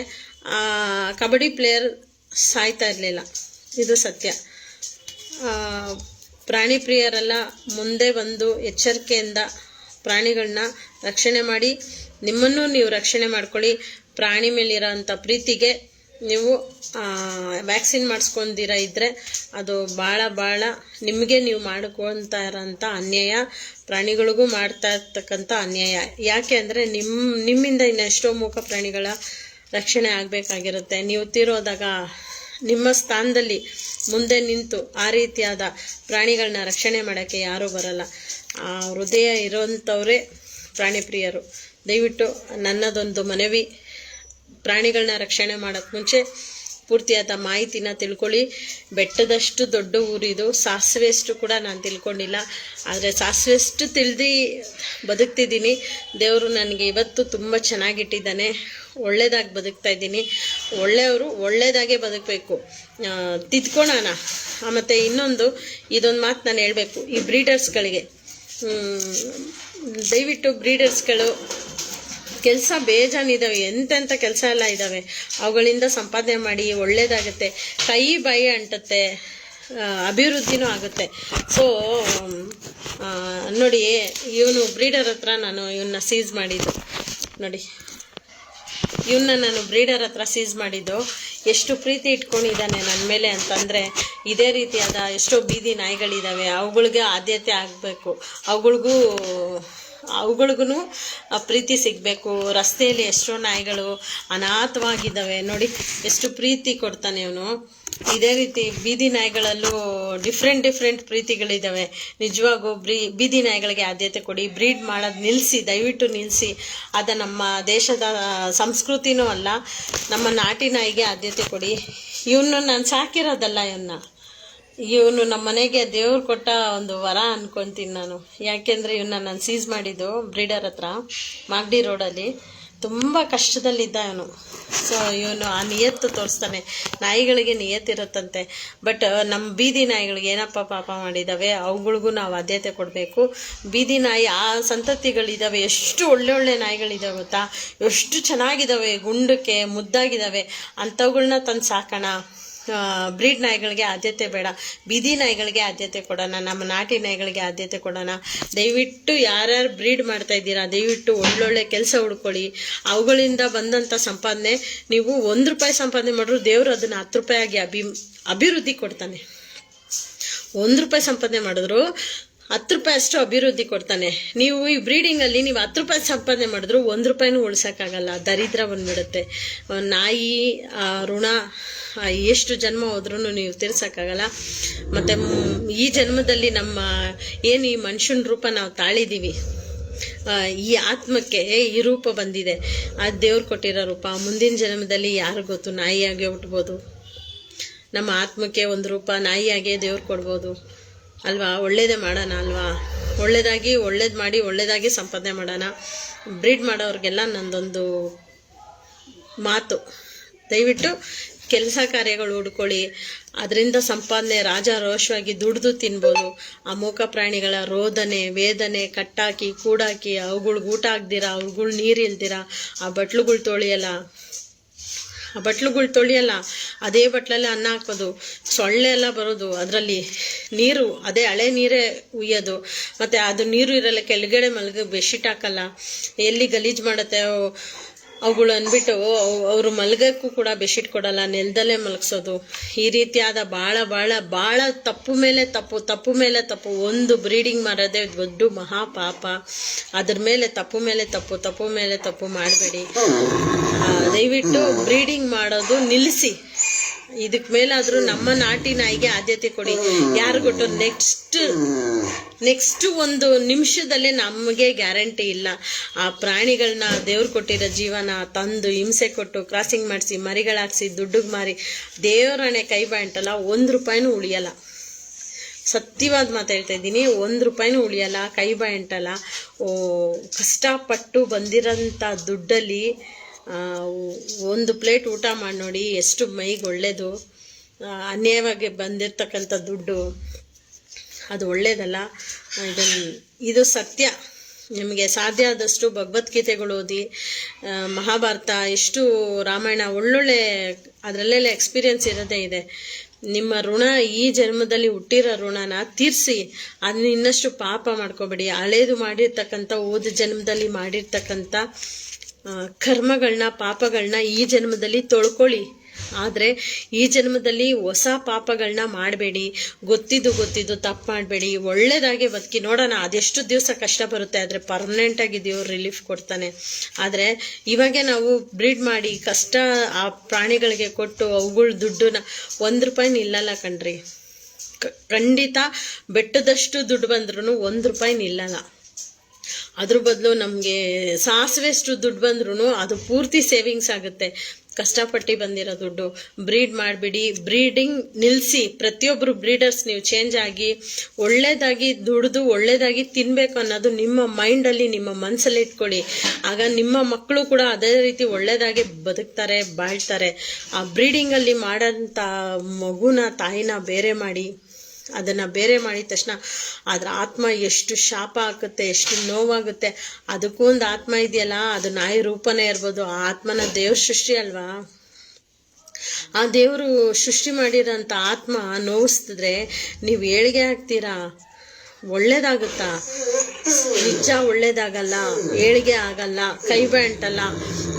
ಕಬಡ್ಡಿ ಪ್ಲೇಯರ್ ಸಾಯ್ತಾ ಇರಲಿಲ್ಲ. ಇದು ಸತ್ಯ. ಪ್ರಾಣಿ ಪ್ರಿಯರೆಲ್ಲ ಮುಂದೆ ಬಂದು ಎಚ್ಚರಿಕೆಯಿಂದ ಪ್ರಾಣಿಗಳನ್ನ ರಕ್ಷಣೆ ಮಾಡಿ, ನಿಮ್ಮನ್ನು ನೀವು ರಕ್ಷಣೆ ಮಾಡ್ಕೊಳ್ಳಿ. ಪ್ರಾಣಿ ಮೇಲಿರೋಂಥ ಪ್ರೀತಿಗೆ ನೀವು ವ್ಯಾಕ್ಸಿನ್ ಮಾಡಿಸ್ಕೊಂಡಿರ ಇದ್ದರೆ ಅದು ಭಾಳ ನಿಮಗೆ ನೀವು ಮಾಡ್ಕೊಳ್ತಾ ಇರೋಂಥ ಅನ್ಯಾಯ, ಪ್ರಾಣಿಗಳಿಗೂ ಮಾಡ್ತಾ ಇರ್ತಕ್ಕಂಥ ಅನ್ಯಾಯ. ಯಾಕೆ ಅಂದರೆ ನಿಮ್ಮಿಂದ ಇನ್ನೆಷ್ಟೋ ಮೂಕ ಪ್ರಾಣಿಗಳ ರಕ್ಷಣೆ ಆಗಬೇಕಾಗಿರುತ್ತೆ. ನೀವು ತೀರೋದಾಗ ನಿಮ್ಮ ಸ್ಥಾನದಲ್ಲಿ ಮುಂದೆ ನಿಂತು ಆ ರೀತಿಯಾದ ಪ್ರಾಣಿಗಳನ್ನ ರಕ್ಷಣೆ ಮಾಡೋಕ್ಕೆ ಯಾರೂ ಬರಲ್ಲ. ಆ ಹೃದಯ ಇರೋಂಥವರೇ ಪ್ರಾಣಿ ಪ್ರಿಯರು. ದಯವಿಟ್ಟು ನನ್ನದೊಂದು ಮನವಿ, ಪ್ರಾಣಿಗಳನ್ನ ರಕ್ಷಣೆ ಮಾಡೋಕ್ಕೆ ಮುಂಚೆ ಪೂರ್ತಿಯಾದ ಮಾಹಿತಿನ ತಿಳ್ಕೊಳ್ಳಿ. ಬೆಟ್ಟದಷ್ಟು ದೊಡ್ಡ ಊರಿದು, ಸಾಸಿವೆಷ್ಟು ಕೂಡ ನಾನು ತಿಳ್ಕೊಂಡಿಲ್ಲ. ಆದರೆ ಸಾಸಿವೆಷ್ಟು ತಿಳಿದು ಬದುಕ್ತಿದ್ದೀನಿ. ದೇವರು ನನಗೆ ಇವತ್ತು ತುಂಬ ಚೆನ್ನಾಗಿಟ್ಟಿದ್ದಾನೆ, ಒಳ್ಳೆಯದಾಗಿ ಬದುಕ್ತಾ ಇದ್ದೀನಿ. ಒಳ್ಳೆಯವರು ಒಳ್ಳೆಯದಾಗೇ ಬದುಕಬೇಕು, ತಿದ್ಕೊಳ್ಳೋಣ. ಮತ್ತು ಇದೊಂದು ಮಾತು ನಾನು ಹೇಳಬೇಕು ಈ ಬ್ರೀಡರ್ಸ್ಗಳಿಗೆ. ದಯವಿಟ್ಟು ಬ್ರೀಡರ್ಸ್ಗಳು ಕೆಲಸ ಬೇಜಾನಿದ್ದಾವೆ, ಎಂತೆಂಥ ಕೆಲಸ ಎಲ್ಲ ಇದ್ದಾವೆ. ಅವುಗಳಿಂದ ಸಂಪಾದನೆ ಮಾಡಿ ಒಳ್ಳೇದಾಗುತ್ತೆ, ಕೈ ಬಾಯಿ ಅಂಟುತ್ತೆ, ಅಭಿವೃದ್ಧಿನೂ ಆಗುತ್ತೆ. ಸೊ ನೋಡಿ, ಇವನು ಬ್ರೀಡರ್ ಹತ್ರ ನಾನು ಇವನ್ನ ಸೀಸ್ ಮಾಡಿದ್ದು ನೋಡಿ, ನಾನು ಬ್ರೀಡರ್ ಹತ್ರ ಸೀಸ್ ಮಾಡಿದ್ದು. ಎಷ್ಟು ಪ್ರೀತಿ ಇಟ್ಕೊಂಡಿದ್ದಾನೆ ನನ್ನ ಮೇಲೆ ಅಂತಂದರೆ, ಇದೇ ರೀತಿಯಾದ ಎಷ್ಟೋ ಬೀದಿ ನಾಯಿಗಳಿದ್ದಾವೆ, ಅವುಗಳಿಗೆ ಆದ್ಯತೆ ಆಗಬೇಕು, ಅವುಗಳಿಗೂ ಪ್ರೀತಿ ಸಿಗಬೇಕು. ರಸ್ತೆಯಲ್ಲಿ ಎಷ್ಟೋ ನಾಯಿಗಳು ಅನಾಥವಾಗಿದ್ದಾವೆ ನೋಡಿ, ಎಷ್ಟು ಪ್ರೀತಿ ಕೊಡ್ತಾನೆ ಇವನು. ಇದೇ ರೀತಿ ಬೀದಿ ನಾಯಿಗಳಲ್ಲೂ ಡಿಫ್ರೆಂಟ್ ಪ್ರೀತಿಗಳಿದ್ದಾವೆ. ನಿಜವಾಗೂ ಬೀದಿ ನಾಯಿಗಳಿಗೆ ಆದ್ಯತೆ ಕೊಡಿ. ಬ್ರೀಡ್ ಮಾಡೋದು ನಿಲ್ಲಿಸಿ, ದಯವಿಟ್ಟು ನಿಲ್ಲಿಸಿ. ಅದು ನಮ್ಮ ದೇಶದ ಸಂಸ್ಕೃತಿನೂ ಅಲ್ಲ. ನಮ್ಮ ನಾಟಿ ನಾಯಿಗೆ ಆದ್ಯತೆ ಕೊಡಿ. ಇವನು ನಾನು ಸಾಕಿರೋದಲ್ಲ, ಇವನು ನಮ್ಮ ಮನೆಗೆ ದೇವ್ರು ಕೊಟ್ಟ ಒಂದು ವರ ಅನ್ಕೊತೀನಿ ನಾನು. ಯಾಕೆಂದರೆ ಇವನ್ನ ನಾನು ಸೀಸ್ ಮಾಡಿದ್ದು ಬ್ರೀಡರ್ ಹತ್ರ, ಮಾಗಡಿ ರೋಡಲ್ಲಿ. ತುಂಬ ಕಷ್ಟದಲ್ಲಿದ್ದ ಇವನು. ಸೊ ಇವನು ಆ ನಿಯತ್ತು ತೋರಿಸ್ತಾನೆ. ನಾಯಿಗಳಿಗೆ ನಿಯತ್ತಿರುತ್ತಂತೆ, ಬಟ್ ನಮ್ಮ ಬೀದಿ ನಾಯಿಗಳಿಗೆ ಏನಪ್ಪ ಪಾಪ ಮಾಡಿದ್ದಾವೆ, ಅವುಗಳಿಗೂ ನಾವು ಆದ್ಯತೆ ಕೊಡಬೇಕು. ಬೀದಿ ನಾಯಿ ಆ ಸಂತತಿಗಳಿದ್ದಾವೆ, ಎಷ್ಟು ಒಳ್ಳೆ ನಾಯಿಗಳಿದ್ದಾವೆ ಗೊತ್ತಾ, ಎಷ್ಟು ಚೆನ್ನಾಗಿದ್ದಾವೆ, ಗುಂಡಕ್ಕೆ ಮುದ್ದಾಗಿದ್ದಾವೆ. ಅಂಥವುಗಳನ್ನ ತಂದು ಸಾಕೋಣ. ಬ್ರೀಡ್ ನಾಯಿಗಳಿಗೆ ಆದ್ಯತೆ ಬೇಡ, ಬೀದಿ ನಾಯಿಗಳಿಗೆ ಆದ್ಯತೆ ಕೊಡೋಣ, ನಮ್ಮ ನಾಟಿ ನಾಯಿಗಳಿಗೆ ಆದ್ಯತೆ ಕೊಡೋಣ. ದಯವಿಟ್ಟು ಯಾರ್ಯಾರು ಬ್ರೀಡ್ ಮಾಡ್ತಾ ಇದ್ದೀರಾ, ದಯವಿಟ್ಟು ಒಳ್ಳೊಳ್ಳೆ ಕೆಲಸ ಹುಡ್ಕೊಳ್ಳಿ. ಅವುಗಳಿಂದ ಬಂದಂಥ ಸಂಪಾದನೆ, ನೀವು ₹1 ಸಂಪಾದನೆ ಮಾಡಿದ್ರು ದೇವರು ಅದನ್ನು ₹10 ಆಗಿ ಅಭಿವೃದ್ಧಿ ಕೊಡ್ತಾನೆ. ₹1 ಸಂಪಾದನೆ ಮಾಡಿದ್ರು 10 ರೂಪಾಯಿ ಅಷ್ಟು ಅಭಿವೃದ್ಧಿ ಕೊಡ್ತಾನೆ. ನೀವು ಈ ಬ್ರೀಡಿಂಗಲ್ಲಿ ನೀವು 10 ರೂಪಾಯಿ ಸಂಪಾದನೆ ಮಾಡಿದ್ರು 1 ರೂಪಾಯಿನೂ ಉಳ್ಸೋಕ್ಕಾಗಲ್ಲ, ದರಿದ್ರ ಬಂದ್ಬಿಡುತ್ತೆ. ನಾಯಿ ಋಣ ಎಷ್ಟು ಜನ್ಮ ಹೋದ್ರೂ ನೀವು ತೀರ್ಸೋಕ್ಕಾಗಲ್ಲ. ಮತ್ತು ಈ ಜನ್ಮದಲ್ಲಿ ನಮ್ಮ ಏನು ಈ ಮನುಷ್ಯನ ರೂಪ ನಾವು ತಾಳಿದ್ದೀವಿ, ಈ ಆತ್ಮಕ್ಕೆ ಈ ರೂಪ ಬಂದಿದೆ, ಅದು ದೇವ್ರು ಕೊಟ್ಟಿರೋ ರೂಪ. ಮುಂದಿನ ಜನ್ಮದಲ್ಲಿ ಯಾರು ಗೊತ್ತು, ನಾಯಿಯಾಗೆ ಹುಟ್ಬೋದು. ನಮ್ಮ ಆತ್ಮಕ್ಕೆ ಒಂದು ರೂಪ ನಾಯಿಯಾಗೆ ದೇವ್ರು ಕೊಡ್ಬೋದು ಅಲ್ವಾ. ಒಳ್ಳೇದೇ ಮಾಡೋಣ ಅಲ್ವಾ, ಒಳ್ಳೇದು ಮಾಡಿ ಒಳ್ಳೇದಾಗಿ ಸಂಪಾದನೆ ಮಾಡೋಣ. ಬ್ರೀಡ್ ಮಾಡೋರಿಗೆಲ್ಲ ನಂದೊಂದು ಮಾತು, ದಯವಿಟ್ಟು ಕೆಲಸ ಕಾರ್ಯಗಳು ಹುಡ್ಕೊಳ್ಳಿ, ಅದರಿಂದ ಸಂಪಾದನೆ ರಾಜಾರೋಷವಾಗಿ ದುಡ್ದು ತಿನ್ಬೋದು. ಆ ಮೂಕ ಪ್ರಾಣಿಗಳ ರೋದನೆ ವೇದನೆ ಕಟ್ಟಾಕಿ ಕೂಡಾಕಿ ಅವುಗಳ್ಗೆ ಊಟ ಹಾಕ್ದಿರ, ಅವುಗಳು ನೀರು ಇಲ್ದಿರ, ಆ ಬಟ್ಲುಗಳು ತೊಳಿಯಲ್ಲ, ಅದೇ ಬಟ್ಲಲ್ಲೇ ಅನ್ನ ಹಾಕೋದು, ಸೊಳ್ಳೆ ಎಲ್ಲ ಬರೋದು, ಅದರಲ್ಲಿ ನೀರು ಅದೇ ಹಳೆ ನೀರೇ ಉಯ್ಯೋದು. ಮತ್ತು ಅದು ನೀರು ಇರಲ್ಲ, ಕೆಳಗಡೆ ಬೆಡ್ಶೀಟ್ ಹಾಕಲ್ಲ, ಎಲ್ಲಿ ಗಲೀಜು ಮಾಡುತ್ತೆ ಅವುಗಳು ಅಂದ್ಬಿಟ್ಟು ಅವರು ಮಲಗಕ್ಕೂ ಕೂಡ ಬೆಡ್ಶೀಟ್ ಕೊಡಲ್ಲ, ನೆಲದಲ್ಲೇ ಮಲಗಿಸೋದು. ಈ ರೀತಿಯಾದ ಭಾಳ ತಪ್ಪು ಮೇಲೆ ತಪ್ಪು. ಒಂದು ಬ್ರೀಡಿಂಗ್ ಮಾಡೋದೇ ದೊಡ್ಡ ಮಹಾಪಾಪ. ಅದ್ರ ಮೇಲೆ ತಪ್ಪು ಮಾಡಬೇಡಿ. ದಯವಿಟ್ಟು ಬ್ರೀಡಿಂಗ್ ಮಾಡೋದು ನಿಲ್ಲಿಸಿ. ಇದಕ್ಕೆ ಮೇಲಾದರೂ ನಮ್ಮ ನಾಟಿ ನಾಯಿಗೆ ಆದ್ಯತೆ ಕೊಡಿ. ಯಾರು ಗೊತ್ತು, ನೆಕ್ಸ್ಟ್ ಒಂದು ನಿಮಿಷದಲ್ಲೇ ನಮಗೆ ಗ್ಯಾರಂಟಿ ಇಲ್ಲ. ಆ ಪ್ರಾಣಿಗಳನ್ನ ದೇವ್ರು ಕೊಟ್ಟಿರೋ ಜೀವನ ತಂದು ಹಿಂಸೆ ಕೊಟ್ಟು ಕ್ರಾಸಿಂಗ್ ಮಾಡಿಸಿ ಮರಿಗಳಾಕ್ಸಿ ದುಡ್ಡಿಗೆ ಮಾರಿ ದೇವರಣೆ ಕೈ ಬಾಂಟಲ್ಲ 1 ರೂಪಾಯಿನೂ ಉಳಿಯಲ್ಲ. ಸತ್ಯವಾದ ಮಾತು ಹೇಳ್ತಾ ಇದ್ದೀನಿ, 1 ರೂಪಾಯಿನೂ ಉಳಿಯಲ್ಲ, ಕೈ ಬಾಂಟಲ್ಲ. ಕಷ್ಟಪಟ್ಟು ಬಂದಿರೋಂಥ ದುಡ್ಡಲ್ಲಿ ಒಂದು ಪ್ಲೇಟ್ ಊಟ ಮಾಡಿ ನೋಡಿ, ಎಷ್ಟು ಮೈಗೆ ಒಳ್ಳೆಯದು. ಅನ್ಯಾಯವಾಗಿ ಬಂದಿರತಕ್ಕಂಥ ದುಡ್ಡು ಅದು ಒಳ್ಳೇದಲ್ಲ. ಇದು ಸತ್ಯ. ನಿಮಗೆ ಸಾಧ್ಯ ಆದಷ್ಟು ಭಗವದ್ಗೀತೆಗಳು ಓದಿ, ಮಹಾಭಾರತ, ಎಷ್ಟು ರಾಮಾಯಣ, ಒಳ್ಳೊಳ್ಳೆ ಅದರಲ್ಲೆಲ್ಲ ಎಕ್ಸ್ಪೀರಿಯನ್ಸ್ ಇರೋದೇ ಇದೆ. ನಿಮ್ಮ ಋಣ ಈ ಜನ್ಮದಲ್ಲಿ ಹುಟ್ಟಿರೋ ಋಣನ ತೀರಿಸಿ, ಅದನ್ನ ಇನ್ನಷ್ಟು ಪಾಪ ಮಾಡ್ಕೋಬೇಡಿ. ಹಳೇದು ಮಾಡಿರ್ತಕ್ಕಂಥ ಹೋದ ಜನ್ಮದಲ್ಲಿ ಮಾಡಿರ್ತಕ್ಕಂಥ ಕರ್ಮಗಳನ್ನ ಪಾಪಗಳನ್ನ ಈ ಜನ್ಮದಲ್ಲಿ ತೊಳ್ಕೊಳ್ಳಿ. ಆದರೆ ಈ ಜನ್ಮದಲ್ಲಿ ಹೊಸ ಪಾಪಗಳನ್ನ ಮಾಡಬೇಡಿ. ಗೊತ್ತಿದ್ದು ತಪ್ಪು ಮಾಡಬೇಡಿ. ಒಳ್ಳೇದಾಗಿ ಬದುಕಿ ನೋಡೋಣ. ಅದೆಷ್ಟು ದಿವಸ ಕಷ್ಟ ಬರುತ್ತೆ, ಆದರೆ ಪರ್ಮನೆಂಟಾಗಿ ದೇವ್ರು ರಿಲೀಫ್ ಕೊಡ್ತಾನೆ. ಆದರೆ ಇವಾಗೆ ನಾವು ಬ್ರೀಡ್ ಮಾಡಿ ಕಷ್ಟ ಆ ಪ್ರಾಣಿಗಳಿಗೆ ಕೊಟ್ಟು ಅವುಗಳ ದುಡ್ಡನ್ನ 1 ರೂಪಾಯಿ ನಿಲ್ಲಲ್ಲ ಕಣ್ರಿ. ಖಂಡಿತ ಬೆಟ್ಟದಷ್ಟು ದುಡ್ಡು ಬಂದ್ರೂ 1 ರೂಪಾಯಿ ನಿಲ್ಲಲ್ಲ. ಅದ್ರ ಬದಲು ನಮಗೆ ಸಾಸಿವೆಷ್ಟು ದುಡ್ಡು ಬಂದ್ರೂ ಅದು ಪೂರ್ತಿ ಸೇವಿಂಗ್ಸ್ ಆಗುತ್ತೆ. ಕಷ್ಟಪಟ್ಟು ಬಂದಿರೋ ದುಡ್ಡು. ಬ್ರೀಡ್ ಮಾಡಿಬಿಡಿ, ಬ್ರೀಡಿಂಗ್ ನಿಲ್ಲಿಸಿ. ಪ್ರತಿಯೊಬ್ಬರು ಬ್ರೀಡರ್ಸ್ ನೀವು ಚೇಂಜ್ ಆಗಿ ಒಳ್ಳೇದಾಗಿ ದುಡಿದು ಒಳ್ಳೇದಾಗಿ ತಿನ್ನಬೇಕು ಅನ್ನೋದು ನಿಮ್ಮ ಮೈಂಡಲ್ಲಿ, ನಿಮ್ಮ ಮನಸ್ಸಲ್ಲಿ ಇಟ್ಕೊಳ್ಳಿ. ಆಗ ನಿಮ್ಮ ಮಕ್ಕಳು ಕೂಡ ಅದೇ ರೀತಿ ಒಳ್ಳೇದಾಗಿ ಬದುಕ್ತಾರೆ, ಬಾಳ್ತಾರೆ. ಆ ಬ್ರೀಡಿಂಗಲ್ಲಿ ಮಾಡೋಂಥ ಮಗುನ ತಾಯಿನ ಬೇರೆ ಮಾಡಿ, ಅದನ್ನು ಬೇರೆ ಮಾಡಿದ ತಕ್ಷಣ ಅದರ ಆತ್ಮ ಎಷ್ಟು ಶಾಪ ಹಾಕುತ್ತೆ, ಎಷ್ಟು ನೋವಾಗುತ್ತೆ. ಅದಕ್ಕೂ ಒಂದು ಆತ್ಮ ಇದೆಯಲ್ಲ, ಅದು ನಾಯಿ ರೂಪನೇ ಇರ್ಬೋದು. ಆ ಆತ್ಮನ ದೇವ್ರ ಸೃಷ್ಟಿ ಅಲ್ವಾ. ಆ ದೇವರು ಸೃಷ್ಟಿ ಮಾಡಿರೋಂಥ ಆತ್ಮ ನೋವಿಸಿದ್ರೆ ನೀವು ಏಳಿಗೆ ಆಗ್ತೀರಾ? ಒಳ್ಳೇದಾಗುತ್ತಾ? ನಿಜ ಒಳ್ಳೇದಾಗಲ್ಲ, ಏಳಿಗೆ ಆಗಲ್ಲ, ಕೈ ಅಂಟಲ್ಲ.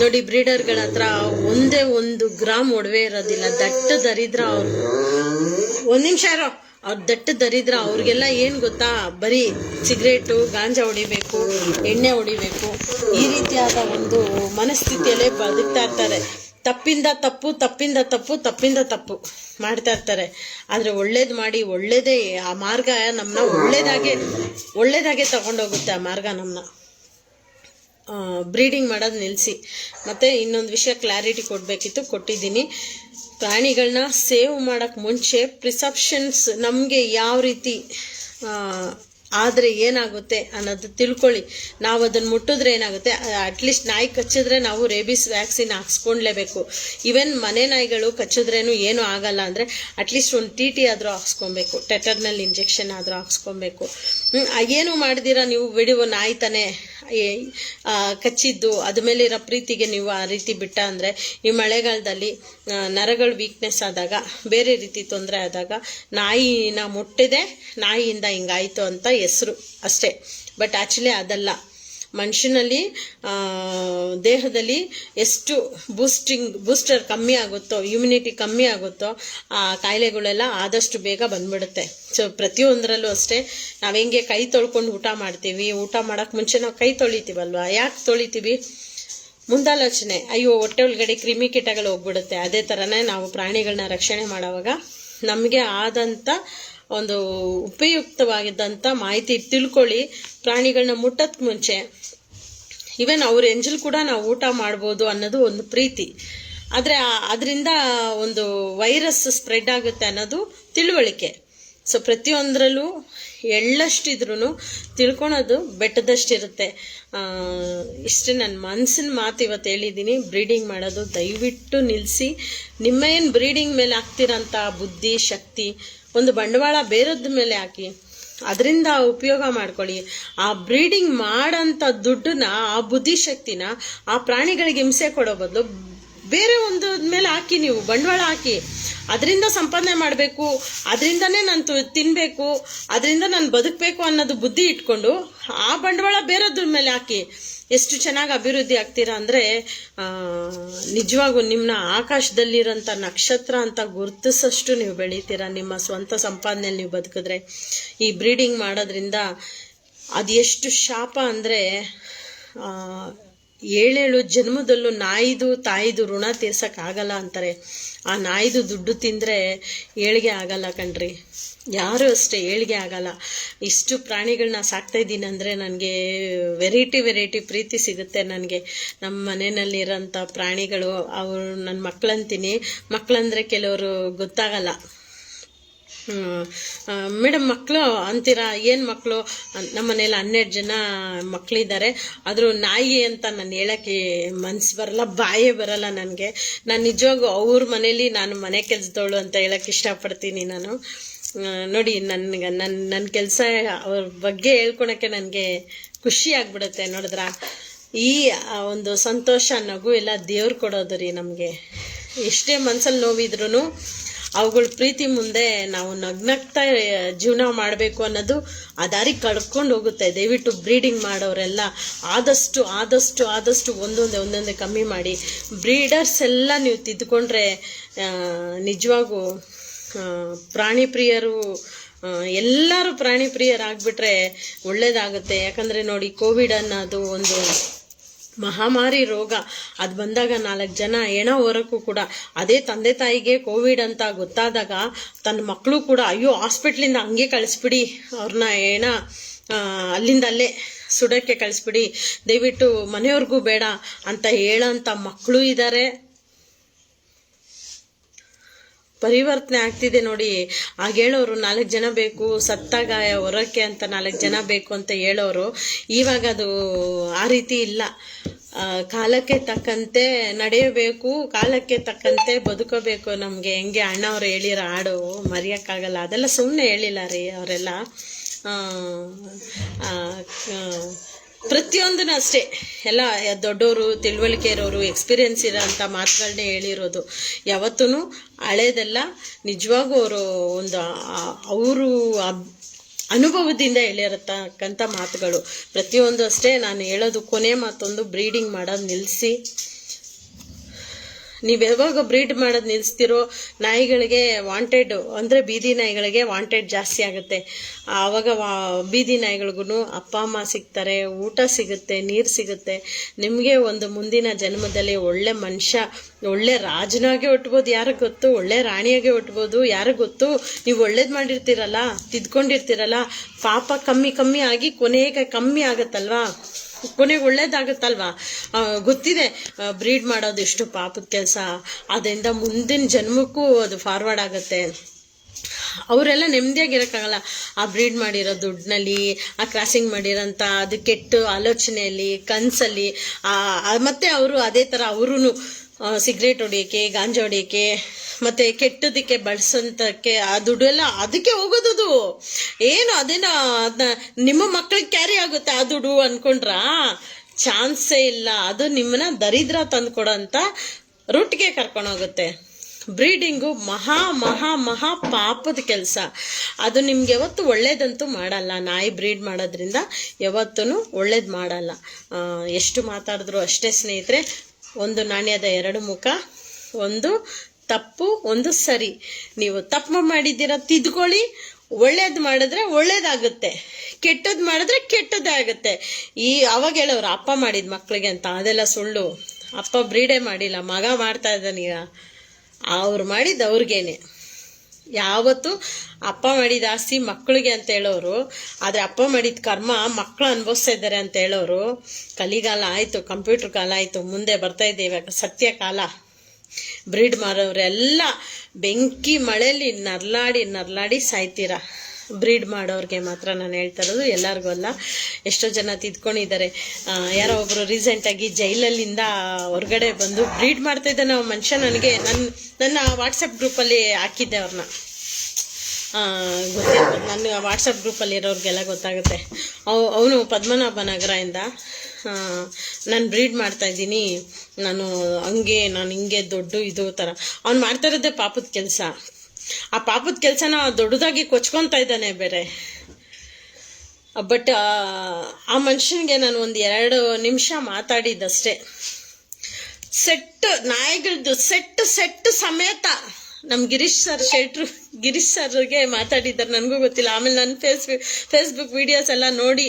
ನೋಡಿ, ಬ್ರೀಡರ್ಗಳ ಹತ್ರ 1 ಗ್ರಾಮ್ ಒಡವೆ ಇರೋದಿಲ್ಲ. ದಟ್ಟ ದರಿದ್ರ ಅವ್ರು. 1 ನಿಮಿಷ ಇರೋ. ಅವ್ರು ದಟ್ಟ ದರಿದ್ರ. ಅವ್ರಿಗೆಲ್ಲ ಏನು ಗೊತ್ತಾ, ಬರೀ ಸಿಗರೇಟು, ಗಾಂಜಾ ಹೊಡಿಬೇಕು, ಎಣ್ಣೆ ಹೊಡಿಬೇಕು, ಈ ರೀತಿಯಾದ ಒಂದು ಮನಸ್ಥಿತಿಯಲ್ಲೇ ಬದುಕ್ತಾ ಇರ್ತಾರೆ. ತಪ್ಪಿಂದ ತಪ್ಪು ಮಾಡ್ತಾ ಇರ್ತಾರೆ. ಆದರೆ ಒಳ್ಳೇದು ಮಾಡಿ, ಒಳ್ಳೇದೇ ಆ ಮಾರ್ಗ ನಮ್ಮನ್ನ ಒಳ್ಳೇದಾಗೆ ತಗೊಂಡೋಗುತ್ತೆ. ಆ ಮಾರ್ಗ ನಮ್ಮನ್ನ ಬ್ರೀಡಿಂಗ್ ಮಾಡೋದು ನಿಲ್ಲಿಸಿ. ಮತ್ತು ಇನ್ನೊಂದು ವಿಷಯ ಕ್ಲಾರಿಟಿ ಕೊಡಬೇಕಿತ್ತು, ಕೊಟ್ಟಿದ್ದೀನಿ. ಪ್ರಾಣಿಗಳನ್ನ ಸೇವ್ ಮಾಡೋಕ್ಕೆ ಮುಂಚೆ ಪ್ರಿಸೆಪ್ಷನ್ಸ್ ನಮಗೆ ಯಾವ ರೀತಿ ಆದರೆ ಏನಾಗುತ್ತೆ ಅನ್ನೋದು ತಿಳ್ಕೊಳ್ಳಿ. ನಾವು ಅದನ್ನು ಮುಟ್ಟಿದ್ರೆ ಏನಾಗುತ್ತೆ, ಅಟ್ಲೀಸ್ಟ್ ನಾಯಿ ಕಚ್ಚಿದ್ರೆ ನಾವು ರೇಬಿಸ್ ವ್ಯಾಕ್ಸಿನ್ ಹಾಕ್ಸ್ಕೊಳ್ಲೇಬೇಕು. ಈವನ್ ಮನೆ ನಾಯಿಗಳು ಕಚ್ಚಿದ್ರೇನು ಏನೂ ಆಗಲ್ಲ ಅಂದರೆ ಅಟ್ಲೀಸ್ಟ್ ಒಂದು TT ಆದರೂ ಹಾಕ್ಸ್ಕೊಬೇಕು, ಟೆಟರ್ನಲ್ ಇಂಜೆಕ್ಷನ್ ಆದರೂ ಹಾಕ್ಸ್ಕೊಬೇಕು. ಏನು ಮಾಡಿದಿರ ನೀವು ವಿಡಿಯೋ ನಾಯಿ ತಾನೇ ಕಚ್ಚಿದ್ದು, ಅದ ಮೇಲೆ ಇರೋ ಪ್ರೀತಿಗೆ ನೀವು ಆ ರೀತಿ ಬಿಟ್ಟ ಅಂದರೆ, ಈ ಮಳೆಗಾಲದಲ್ಲಿ ನರಗಳು ವೀಕ್ನೆಸ್ ಆದಾಗ, ಬೇರೆ ರೀತಿ ತೊಂದರೆ ಆದಾಗ ನಾಯಿನ ಮುಟ್ಟಿದೆ, ನಾಯಿಯಿಂದ ಹಿಂಗಾಯಿತು ಅಂತ ಹೆಸರು ಅಷ್ಟೇ. ಬಟ್ ಆ್ಯಕ್ಚುಲಿ ಅದಲ್ಲ. ಮನುಷ್ಯನಲ್ಲಿ ದೇಹದಲ್ಲಿ ಎಷ್ಟು ಬೂಸ್ಟರ್ ಕಮ್ಮಿ ಆಗುತ್ತೋ, ಇಮ್ಯುನಿಟಿ ಕಮ್ಮಿ ಆಗುತ್ತೋ ಆ ಕಾಯಿಲೆಗಳೆಲ್ಲ ಆದಷ್ಟು ಬೇಗ ಬಂದ್ಬಿಡುತ್ತೆ. ಸೊ ಪ್ರತಿಯೊಂದರಲ್ಲೂ ಅಷ್ಟೇ, ನಾವು ಹೆಂಗೆ ಕೈ ತೊಳ್ಕೊಂಡು ಊಟ ಮಾಡ್ತೀವಿ, ಊಟ ಮಾಡೋಕ್ಕೆ ಮುಂಚೆ ನಾವು ಕೈ ತೊಳಿತೀವಲ್ವ, ಯಾಕೆ ತೊಳಿತೀವಿ? ಮುಂದಾಲೋಚನೆ, ಅಯ್ಯೋ ಹೊಟ್ಟೆ ಒಳಗಡೆ ಕ್ರಿಮಿ ಕೀಟಗಳು ಹೋಗ್ಬಿಡುತ್ತೆ. ಅದೇ ಥರನೇ ನಾವು ಪ್ರಾಣಿಗಳನ್ನ ರಕ್ಷಣೆ ಮಾಡೋವಾಗ ನಮಗೆ ಆದಂಥ ಒಂದು ಉಪಯುಕ್ತವಾಗಿದ್ದಂಥ ಮಾಹಿತಿ ತಿಳ್ಕೊಳ್ಳಿ. ಪ್ರಾಣಿಗಳನ್ನ ಮುಟ್ಟೋಕ್ಕೆ ಮುಂಚೆ ಈವನ್ ಅವ್ರ ಎಂಜಲ್ ಕೂಡ ನಾವು ಊಟ ಮಾಡ್ಬೋದು ಅನ್ನೋದು ಒಂದು ಪ್ರೀತಿ. ಆದರೆ ಅದರಿಂದ ಒಂದು ವೈರಸ್ ಸ್ಪ್ರೆಡ್ ಆಗುತ್ತೆ ಅನ್ನೋದು ತಿಳುವಳಿಕೆ. ಸೊ ಪ್ರತಿಯೊಂದರಲ್ಲೂ ಎಳ್ಳಷ್ಟಿದ್ರೂ ತಿಳ್ಕೊಳೋದು ಬೆಟ್ಟದಷ್ಟಿರುತ್ತೆ. ಇಷ್ಟೇ ನನ್ನ ಮನಸ್ಸಿನ ಮಾತು ಇವತ್ತು ಹೇಳಿದ್ದೀನಿ. ಬ್ರೀಡಿಂಗ್ ಮಾಡೋದು ದಯವಿಟ್ಟು ನಿಲ್ಲಿಸಿ. ನಿಮ್ಮ ಏನು ಬ್ರೀಡಿಂಗ್ ಮೇಲೆ ಹಾಕ್ತಿರೋಂಥ ಬುದ್ಧಿ ಶಕ್ತಿ ಒಂದು ಬಂಡವಾಳ ಬೇರೆದ ಮೇಲೆ ಹಾಕಿ, ಅದರಿಂದ ಉಪಯೋಗ ಮಾಡ್ಕೊಳ್ಳಿ. ಆ ಬ್ರೀಡಿಂಗ್ ಮಾಡೋಂಥ ದುಡ್ಡನ್ನ, ಆ ಬುದ್ಧಿಶಕ್ತಿನ ಆ ಪ್ರಾಣಿಗಳಿಗೆ ಹಿಂಸೆ ಕೊಡೋ ಬದಲು ಬೇರೆ ಒಂದು ಮೇಲೆ ಹಾಕಿ, ನೀವು ಬಂಡವಾಳ ಹಾಕಿ. ಅದರಿಂದ ಸಂಪಾದನೆ ಮಾಡಬೇಕು, ಅದರಿಂದನೇ ನಾನು ತಿನ್ನಬೇಕು, ಅದರಿಂದ ನಾನು ಬದುಕಬೇಕು ಅನ್ನೋದು ಬುದ್ಧಿ ಇಟ್ಕೊಂಡು ಆ ಬಂಡವಾಳ ಬೇರೆದ್ರ ಮೇಲೆ ಹಾಕಿ. ಎಷ್ಟು ಚೆನ್ನಾಗಿ ಅಭಿವೃದ್ಧಿ ಆಗ್ತೀರಾ ಅಂದರೆ ನಿಜವಾಗೂ ನಿಮ್ಮನ್ನ ಆಕಾಶದಲ್ಲಿರೋಂಥ ನಕ್ಷತ್ರ ಅಂತ ಗುರುತಿಸಷ್ಟು ನೀವು ಬೆಳೀತೀರಾ. ನಿಮ್ಮ ಸ್ವಂತ ಸಂಪಾದನೆಯಲ್ಲಿ ನೀವು ಬದುಕಿದ್ರೆ ಈ ಬ್ರೀಡಿಂಗ್ ಮಾಡೋದ್ರಿಂದ ಅದು ಎಷ್ಟು ಶಾಪ ಅಂದರೆ 7 ಜನ್ಮದಲ್ಲೂ ನಾಯಿದು ತಾಯಿದು ಋಣ ತೀರ್ಸೋಕ್ಕಾಗಲ್ಲ ಅಂತಾರೆ. ಆ ನಾಯಿದು ದುಡ್ಡು ತಿಂದರೆ ಏಳಿಗೆ ಆಗಲ್ಲ ಕಣ್ರಿ, ಯಾರು ಅಷ್ಟೇ ಏಳಿಗೆ ಆಗಲ್ಲ. ಇಷ್ಟು ಪ್ರಾಣಿಗಳನ್ನ ಸಾಕ್ತಾ ಇದ್ದೀನಿ ಅಂದರೆ ನನಗೆ ವೆರೈಟಿ ಪ್ರೀತಿ ಸಿಗುತ್ತೆ. ನನಗೆ ನಮ್ಮ ಮನೆಯಲ್ಲಿರೋಂಥ ಪ್ರಾಣಿಗಳು ಅವರು ನನ್ನ ಮಕ್ಕಳಂತೀನಿ. ಮಕ್ಕಳಂದರೆ ಕೆಲವರು ಗೊತ್ತಾಗಲ್ಲ. ಮೇಡಮ್ ಮಕ್ಕಳು ಅಂತೀರಾ, ಏನು ಮಕ್ಕಳು? ನಮ್ಮ ಮನೇಲಿ 12 ಜನ ಮಕ್ಕಳಿದ್ದಾರೆ. ಆದರೂ ನಾಯಿ ಅಂತ ನಾನು ಹೇಳೋಕ್ಕೆ ಮನ್ಸು ಬರಲ್ಲ, ಬಾಯೇ ಬರಲ್ಲ ನನಗೆ. ನಾನು ನಿಜವಾಗೂ ಅವ್ರ ಮನೇಲಿ ನಾನು ಮನೆ ಕೆಲಸದವಳು ಅಂತ ಹೇಳೋಕ್ಕೆ ಇಷ್ಟಪಡ್ತೀನಿ. ನಾನು ನೋಡಿ, ನನ್ನ ಕೆಲಸ ಅವ್ರ ಬಗ್ಗೆ ಹೇಳ್ಕೊಳಕ್ಕೆ ನನಗೆ ಖುಷಿ ಆಗ್ಬಿಡುತ್ತೆ. ನೋಡಿದ್ರ ಈ ಒಂದು ಸಂತೋಷ ನಗು ಎಲ್ಲ ದೇವ್ರು ಕೊಡೋದು ರೀ ನಮಗೆ. ಎಷ್ಟೇ ಮನ್ಸಲ್ಲಿ ನೋವಿದ್ರೂ ಅವುಗಳ ಪ್ರೀತಿ ಮುಂದೆ ನಾವು ನಗ್ನಗ್ತಾ ಜೀವನ ಮಾಡಬೇಕು ಅನ್ನೋದು ಆ ದಾರಿ ಕಳ್ಕೊಂಡು ಹೋಗುತ್ತೆ. ದಯವಿಟ್ಟು ಬ್ರೀಡಿಂಗ್ ಮಾಡೋರೆಲ್ಲ ಆದಷ್ಟು ಒಂದೊಂದೇ ಕಮ್ಮಿ ಮಾಡಿ. ಬ್ರೀಡರ್ಸ್ ಎಲ್ಲ ನೀವು ತಿದ್ದುಕೊಂಡ್ರೆ ನಿಜವಾಗೂ ಪ್ರಾಣಿ ಪ್ರಿಯರು ಎಲ್ಲರೂ ಪ್ರಾಣಿ ಪ್ರಿಯರಾಗ್ಬಿಟ್ರೆ ಒಳ್ಳೇದಾಗುತ್ತೆ. ಯಾಕಂದರೆ ನೋಡಿ, ಕೋವಿಡ್ ಅನ್ನೋದು ಒಂದು ಮಹಾಮಾರಿ ರೋಗ. ಅದು ಬಂದಾಗ 4 ಜನ ಹೆಣ ಹೊರಕ್ಕೂ ಕೂಡ ಅದೇ ತಂದೆ ತಾಯಿಗೆ ಕೋವಿಡ್ ಅಂತ ಗೊತ್ತಾದಾಗ ತನ್ನ ಮಕ್ಕಳು ಕೂಡ ಅಯ್ಯೋ ಹಾಸ್ಪಿಟ್ಲಿಂದ ಹಂಗೆ ಕಳಿಸ್ಬಿಡಿ, ಅವ್ರನ್ನ ಹೆಣ ಅಲ್ಲಿಂದ ಅಲ್ಲೇ ಸುಡೋಕ್ಕೆ ಕಳಿಸ್ಬಿಡಿ, ದಯವಿಟ್ಟು ಮನೆಯವ್ರಿಗೂ ಬೇಡ ಅಂತ ಹೇಳೋಂಥ ಮಕ್ಕಳು ಇದ್ದಾರೆ. ಪರಿವರ್ತನೆ ಆಗ್ತಿದೆ ನೋಡಿ. ಆಗ ಹೇಳೋರು 4 ಜನ ಬೇಕು, ಸತ್ತಾಗ ಹೊರಕ್ಕೆ ಅಂತ 4 ಜನ ಬೇಕು ಅಂತ ಹೇಳೋರು. ಇವಾಗ ಅದು ಆ ರೀತಿ ಇಲ್ಲ. ಕಾಲಕ್ಕೆ ತಕ್ಕಂತೆ ನಡೆಯಬೇಕು, ಕಾಲಕ್ಕೆ ತಕ್ಕಂತೆ ಬದುಕಬೇಕು. ನಮಗೆ ಹೆಂಗೆ ಅಣ್ಣವ್ರು ಹೇಳಿರೋ ಹಾಡು ಮರೆಯೋಕ್ಕಾಗಲ್ಲ. ಅದೆಲ್ಲ ಸುಮ್ಮನೆ ಹೇಳಿಲ್ಲ ರೀ ಅವರೆಲ್ಲ. ಪ್ರತಿಯೊಂದನ್ನು ಅಷ್ಟೇ, ಎಲ್ಲ ದೊಡ್ಡವರು, ತಿಳುವಳಿಕೆ ಇರೋರು, ಎಕ್ಸ್ಪೀರಿಯನ್ಸ್ ಇರೋಂಥ ಮಾತುಗಳನ್ನೇ ಹೇಳಿರೋದು. ಯಾವತ್ತೂ ಹಳೇದೆಲ್ಲ ನಿಜವಾಗೂ ಅವರು ಅನುಭವದಿಂದ ಹೇಳಿರತಕ್ಕಂಥ ಮಾತುಗಳು. ಪ್ರತಿಯೊಂದು ಅಷ್ಟೇ. ನಾನು ಹೇಳೋದು ಕೊನೆ ಮಾತೊಂದು, ಬ್ರೀಡಿಂಗ್ ಮಾಡೋದು ನಿಲ್ಲಿಸಿ. ನೀವು ಯಾವಾಗ ಬ್ರೀಡ್ ಮಾಡೋದು ನಿಲ್ಲಿಸ್ತಿರೋ ನಾಯಿಗಳಿಗೆ ವಾಂಟೆಡ್ ಅಂದರೆ ಬೀದಿ ನಾಯಿಗಳಿಗೆ ವಾಂಟೆಡ್ ಜಾಸ್ತಿ ಆಗುತ್ತೆ. ಆವಾಗ ಬೀದಿ ನಾಯಿಗಳಿಗೂ ಅಪ್ಪ ಅಮ್ಮ ಸಿಗ್ತಾರೆ, ಊಟ ಸಿಗುತ್ತೆ, ನೀರು ಸಿಗುತ್ತೆ. ನಿಮಗೆ ಒಂದು ಮುಂದಿನ ಜನ್ಮದಲ್ಲಿ ಒಳ್ಳೆ ಮನುಷ್ಯ, ಒಳ್ಳೆ ರಾಜನಾಗೆ ಹುಟ್ಬೋದು, ಯಾರಿಗೆ ಗೊತ್ತು, ಒಳ್ಳೆ ರಾಣಿಯಾಗೆ ಹುಟ್ಬೋದು, ಯಾರಿಗೆ ಗೊತ್ತು. ನೀವು ಒಳ್ಳೇದು ಮಾಡಿರ್ತೀರಲ್ಲ, ತಿದ್ಕೊಂಡಿರ್ತೀರಲ್ಲ, ಪಾಪ ಕಮ್ಮಿ ಆಗಿ ಕೊನೆಗೆ ಕಮ್ಮಿ ಆಗುತ್ತಲ್ವಾ, ಕೊನೆಗೆ ಒಳ್ಳೇದಾಗುತ್ತಲ್ವಾ. ಗೊತ್ತಿದೆ ಬ್ರೀಡ್ ಮಾಡೋದು ಎಷ್ಟು ಪಾಪದ ಕೆಲಸ, ಅದರಿಂದ ಮುಂದಿನ ಜನ್ಮಕ್ಕೂ ಅದು ಫಾರ್ವರ್ಡ್ ಆಗುತ್ತೆ. ಅವರೆಲ್ಲ ನೆಮ್ಮದಿಯಾಗಿರೋಕ್ಕಾಗಲ್ಲ ಆ ಬ್ರೀಡ್ ಮಾಡಿರೋ ದುಡ್ಡಿನಲ್ಲಿ, ಆ ಕ್ರಾಸಿಂಗ್ ಮಾಡಿರೋಂಥ ಅದು ಕೆಟ್ಟ ಆಲೋಚನೆಯಲ್ಲಿ, ಕನಸಲ್ಲಿ. ಮತ್ತು ಅವರು ಅದೇ ಥರ ಅವರು ಸಿಗರೇಟ್ ಹೊಡಿಯೋಕ್ಕೆ, ಗಾಂಜಾ ಹೊಡಿಯೋಕ್ಕೆ, ಮತ್ತು ಕೆಟ್ಟದಕ್ಕೆ ಬಳಸೋಂಥಕ್ಕೆ ಆ ದುಡ್ಡೆಲ್ಲ ಅದಕ್ಕೆ ಹೋಗೋದು. ಏನು ಅದೇನೋ ನಿಮ್ಮ ಮಕ್ಕಳಿಗೆ ಕ್ಯಾರಿ ಆಗುತ್ತೆ ಆ ದುಡ್ಡು ಅಂದ್ಕೊಂಡ್ರಾ? ಚಾನ್ಸೇ ಇಲ್ಲ. ಅದು ನಿಮ್ಮನ್ನ ದರಿದ್ರ ತಂದು ಕೊಡೋಂಥ ರೂಟ್ಗೆ ಕರ್ಕೊಂಡೋಗುತ್ತೆ. ಬ್ರೀಡಿಂಗು ಮಹಾ ಮಹಾ ಮಹಾ ಪಾಪದ ಕೆಲಸ. ಅದು ನಿಮ್ಗೆ ಯಾವತ್ತು ಒಳ್ಳೇದಂತೂ ಮಾಡಲ್ಲ. ನಾಯಿ ಬ್ರೀಡ್ ಮಾಡೋದ್ರಿಂದ ಯಾವತ್ತೂ ಒಳ್ಳೇದು ಮಾಡಲ್ಲ. ಎಷ್ಟು ಮಾತಾಡಿದ್ರು ಅಷ್ಟೇ ಸ್ನೇಹಿತರೆ. ಒಂದು ನಾಣ್ಯದ ಎರಡು ಮುಖ, ಒಂದು ತಪ್ಪು ಒಂದು ಸರಿ. ನೀವು ತಪ್ಪು ಮಾಡಿದ್ದೀರ ತಿದ್ಕೊಳ್ಳಿ. ಒಳ್ಳೇದು ಮಾಡಿದ್ರೆ ಒಳ್ಳೇದಾಗುತ್ತೆ, ಕೆಟ್ಟದ್ದು ಮಾಡಿದ್ರೆ ಕೆಟ್ಟದ್ದಾಗುತ್ತೆ. ಅವಾಗ ಹೇಳೋರು ಅಪ್ಪ ಮಾಡಿದ ಮಕ್ಳಿಗೆ ಅಂತ, ಅದೆಲ್ಲ ಸುಳ್ಳು. ಅಪ್ಪ ಬ್ರೀಡೇ ಮಾಡಿಲ್ಲ, ಮಗ ಮಾಡ್ತಾ ಇದ್ದಾನೀಗ. ಅವ್ರು ಮಾಡಿದ್ದು ಅವ್ರಿಗೇನೆ. ಯಾವತ್ತು ಅಪ್ಪ ಮಾಡಿದ ಆಸ್ತಿ ಮಕ್ಕಳಿಗೆ ಅಂತ ಹೇಳೋರು, ಆದರೆ ಅಪ್ಪ ಮಾಡಿದ ಕರ್ಮ ಮಕ್ಕಳು ಅನುಭವಿಸ್ತಾ ಇದ್ದಾರೆ ಅಂತ ಹೇಳೋರು. ಕಲಿಗಾಲ ಆಯಿತು, ಕಂಪ್ಯೂಟರ್ ಕಾಲ ಆಯಿತು, ಮುಂದೆ ಬರ್ತಾ ಇದೆ ಇವಾಗ ಸತ್ಯ ಕಾಲ. ಬ್ರೀಡ್ ಮಾಡೋರೆಲ್ಲ ಬೆಂಕಿ ಮಳೆಯಲ್ಲಿ ನರ್ಲಾಡಿ ಸಾಯ್ತೀರಾ. ಬ್ರೀಡ್ ಮಾಡೋರಿಗೆ ಮಾತ್ರ ನಾನು ಹೇಳ್ತಾ ಇರೋದು, ಎಲ್ಲರಿಗೂ ಅಲ್ಲ. ಎಷ್ಟೋ ಜನ ತಿದ್ಕೊಂಡಿದ್ದಾರೆ. ಯಾರೋ ಒಬ್ಬರು ರೀಸೆಂಟಾಗಿ ಜೈಲಲ್ಲಿಂದ ಹೊರಗಡೆ ಬಂದು ಬ್ರೀಡ್ ಮಾಡ್ತಾ ಇದ್ದಾನೆ ನಾವು ಮನುಷ್ಯ. ನನಗೆ ನನ್ನ ವಾಟ್ಸಪ್ ಗ್ರೂಪಲ್ಲಿ ಹಾಕಿದ್ದೆ ಅವ್ರನ್ನ, ಗೊತ್ತಿರ್ಬೋದು. ನನ್ನ ವಾಟ್ಸಪ್ ಗ್ರೂಪಲ್ಲಿ ಇರೋರಿಗೆಲ್ಲ ಗೊತ್ತಾಗುತ್ತೆ. ಅವನು ಪದ್ಮನಾಭ ನಗರದಿಂದ, ನಾನು ಬ್ರೀಡ್ ಮಾಡ್ತಾಯಿದ್ದೀನಿ, ನಾನು ಹಿಂಗೆ ದೊಡ್ಡ ಇದು ಥರ. ಅವ್ನು ಮಾಡ್ತಾ ಇರೋದೇ ಪಾಪದ ಕೆಲಸ. ಆ ಪಾಪದ ಕೆಲಸನ ದೊಡ್ಡದಾಗಿ ಕೊಚ್ಕೊತಾ ಇದ್ದಾನೆ ಬೇರೆ. ಬಟ್ ಆ ಮನುಷ್ಯನಿಗೆ ನಾನು 1-2 ನಿಮಿಷ ಮಾತಾಡಿದ್ದಷ್ಟೇ. ನಾಯಿಗಳದ್ದು ಸೆಟ್ ಸಮೇತ ನಮ್ಮ ಗಿರೀಶ್ ಸರ್ಗೆ ಮಾತಾಡಿದ್ದಾರೆ. ನನಗೂ ಗೊತ್ತಿಲ್ಲ. ಆಮೇಲೆ ನಾನು ಫೇಸ್ಬುಕ್ ವಿಡಿಯೋಸ್ ಎಲ್ಲ ನೋಡಿ,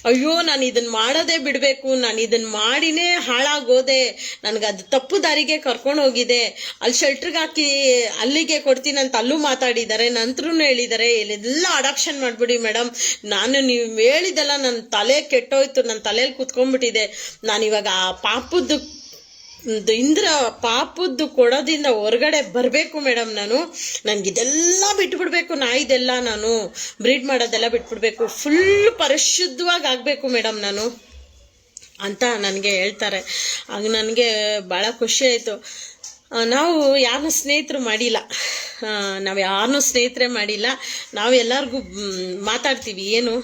ಅಯ್ಯೋ ನಾನು ಇದನ್ನು ಮಾಡೋದೇ ಬಿಡಬೇಕು, ನಾನು ಇದನ್ನು ಮಾಡಿನೇ ಹಾಳಾಗೋದೆ, ನನಗದು ತಪ್ಪು ದಾರಿಗೆ ಕರ್ಕೊಂಡು ಹೋಗಿದೆ, ಅಲ್ಲಿ ಶೆಲ್ಟ್ರಿಗೆ ಹಾಕಿ ಅಲ್ಲಿಗೆ ಕೊಡ್ತೀನಿ ಅಂತ ಅಲ್ಲೂ ಮಾತಾಡಿದ್ದಾರೆ. ನಂತರೂ ಹೇಳಿದ್ದಾರೆ ಎಲ್ಲ ಅಡಾಪ್ಷನ್ ಮಾಡಿಬಿಡಿ ಮೇಡಮ್, ನೀವು ಹೇಳಿದೆಲ್ಲ ನನ್ನ ತಲೆ ಕೆಟ್ಟೋಯ್ತು, ನನ್ನ ತಲೆಯಲ್ಲಿ ಕೂತ್ಕೊಂಡ್ಬಿಟ್ಟಿದೆ. ನಾನಿವಾಗ ಆ ಪಾಪದ್ದು ಕೊಡೋದಿಂದ ಹೊರಗಡೆ ಬರಬೇಕು ಮೇಡಮ್. ನನಗಿದೆಲ್ಲ ಬಿಟ್ಬಿಡ್ಬೇಕು, ನಾಯಿದೆಲ್ಲ ನಾನು ಬ್ರೀಡ್ ಮಾಡೋದೆಲ್ಲ ಬಿಟ್ಬಿಡ್ಬೇಕು, ಫುಲ್ ಪರಿಶುದ್ಧವಾಗಿ ಆಗಬೇಕು ಮೇಡಮ್ ನಾನು ಅಂತ ನನಗೆ ಹೇಳ್ತಾರೆ. ಆಗ ನನಗೆ ಭಾಳ ಖುಷಿ ಆಯಿತು. ನಾವು ಯಾರನ್ನೂ ಸ್ನೇಹಿತರು ಮಾಡಿಲ್ಲ, ನಾವು ಎಲ್ಲರಿಗೂ ಮಾತಾಡ್ತೀವಿ, ಏನು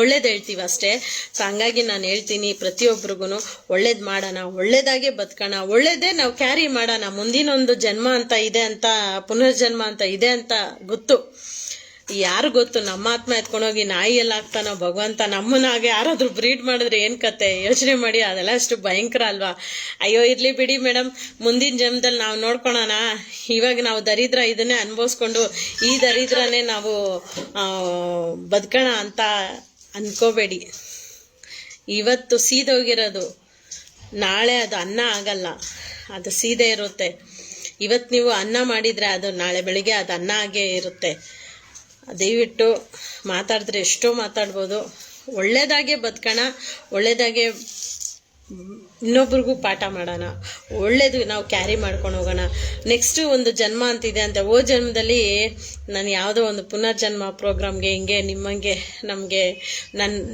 ಒಳ್ಳೇದು ಹೇಳ್ತೀವಿ ಅಷ್ಟೇ. ಸೊ ಹಂಗಾಗಿ ನಾನು ಹೇಳ್ತೀನಿ ಪ್ರತಿಯೊಬ್ಬರಿಗೂ ಒಳ್ಳೇದು ಮಾಡೋಣ, ಒಳ್ಳೇದಾಗೆ ಬದುಕೋಣ, ಒಳ್ಳೇದೇ ನಾವು ಕ್ಯಾರಿ ಮಾಡೋಣ. ಮುಂದಿನೊಂದು ಜನ್ಮ ಅಂತ ಇದೆ ಅಂತ, ಪುನರ್ಜನ್ಮ ಅಂತ ಇದೆ ಅಂತ ಗೊತ್ತು. ಯಾರು ಗೊತ್ತು, ನಮ್ಮ ಆತ್ಮ ಎತ್ಕೊಂಡೋಗಿ ನಾಯಿ ಎಲ್ಲ ಆಗ್ತಾನೋ ಭಗವಂತ. ನಮ್ಮನ್ನಾಗೆ ಯಾರಾದ್ರೂ ಬ್ರೀಡ್ ಮಾಡಿದ್ರೆ ಏನು ಕತೆ ಯೋಚನೆ ಮಾಡಿ. ಅದೆಲ್ಲ ಅಷ್ಟು ಭಯಂಕರ ಅಲ್ವಾ? ಅಯ್ಯೋ ಇರ್ಲಿ ಬಿಡಿ ಮೇಡಮ್, ಮುಂದಿನ ಜನ್ಮದಲ್ಲಿ ನಾವು ನೋಡ್ಕೊಳೋಣ. ಇವಾಗ ನಾವು ದರಿದ್ರ ಇದನ್ನೇ ಅನುಭವಿಸ್ಕೊಂಡು ಈ ದರಿದ್ರನೇ ನಾವು ಬದುಕೋಣ ಅಂತ ಅನ್ಕೋಬೇಡಿ. ಇವತ್ತು ಸೀದೋಗಿರೋದು ನಾಳೆ ಅದು ಅನ್ನ ಆಗಲ್ಲ, ಅದು ಸೀದೆ ಇರುತ್ತೆ. ಇವತ್ತು ನೀವು ಅನ್ನ ಮಾಡಿದರೆ ಅದು ನಾಳೆ ಬೆಳಿಗ್ಗೆ ಅದು ಅನ್ನ ಆಗೇ ಇರುತ್ತೆ. ದಯವಿಟ್ಟು ಮಾತಾಡಿದ್ರೆ ಎಷ್ಟೋ ಮಾತಾಡ್ಬೋದು. ಒಳ್ಳೇದಾಗೆ ಬದುಕೋಣ, ಒಳ್ಳೇದಾಗೆ ಇನ್ನೊಬ್ರಿಗೂ ಪಾಠ ಮಾಡೋಣ, ಒಳ್ಳೇದು ನಾವು ಕ್ಯಾರಿ ಮಾಡ್ಕೊಂಡು ಹೋಗೋಣ. ನೆಕ್ಸ್ಟು ಒಂದು ಜನ್ಮ ಅಂತಿದೆ ಅಂತ. ಜನ್ಮದಲ್ಲಿ ನಾನು ಯಾವುದೋ ಒಂದು ಪುನರ್ಜನ್ಮ ಪ್ರೋಗ್ರಾಮ್ಗೆ ಹಿಂಗೆ ನಿಮ್ಮಂಗೆ ನಮಗೆ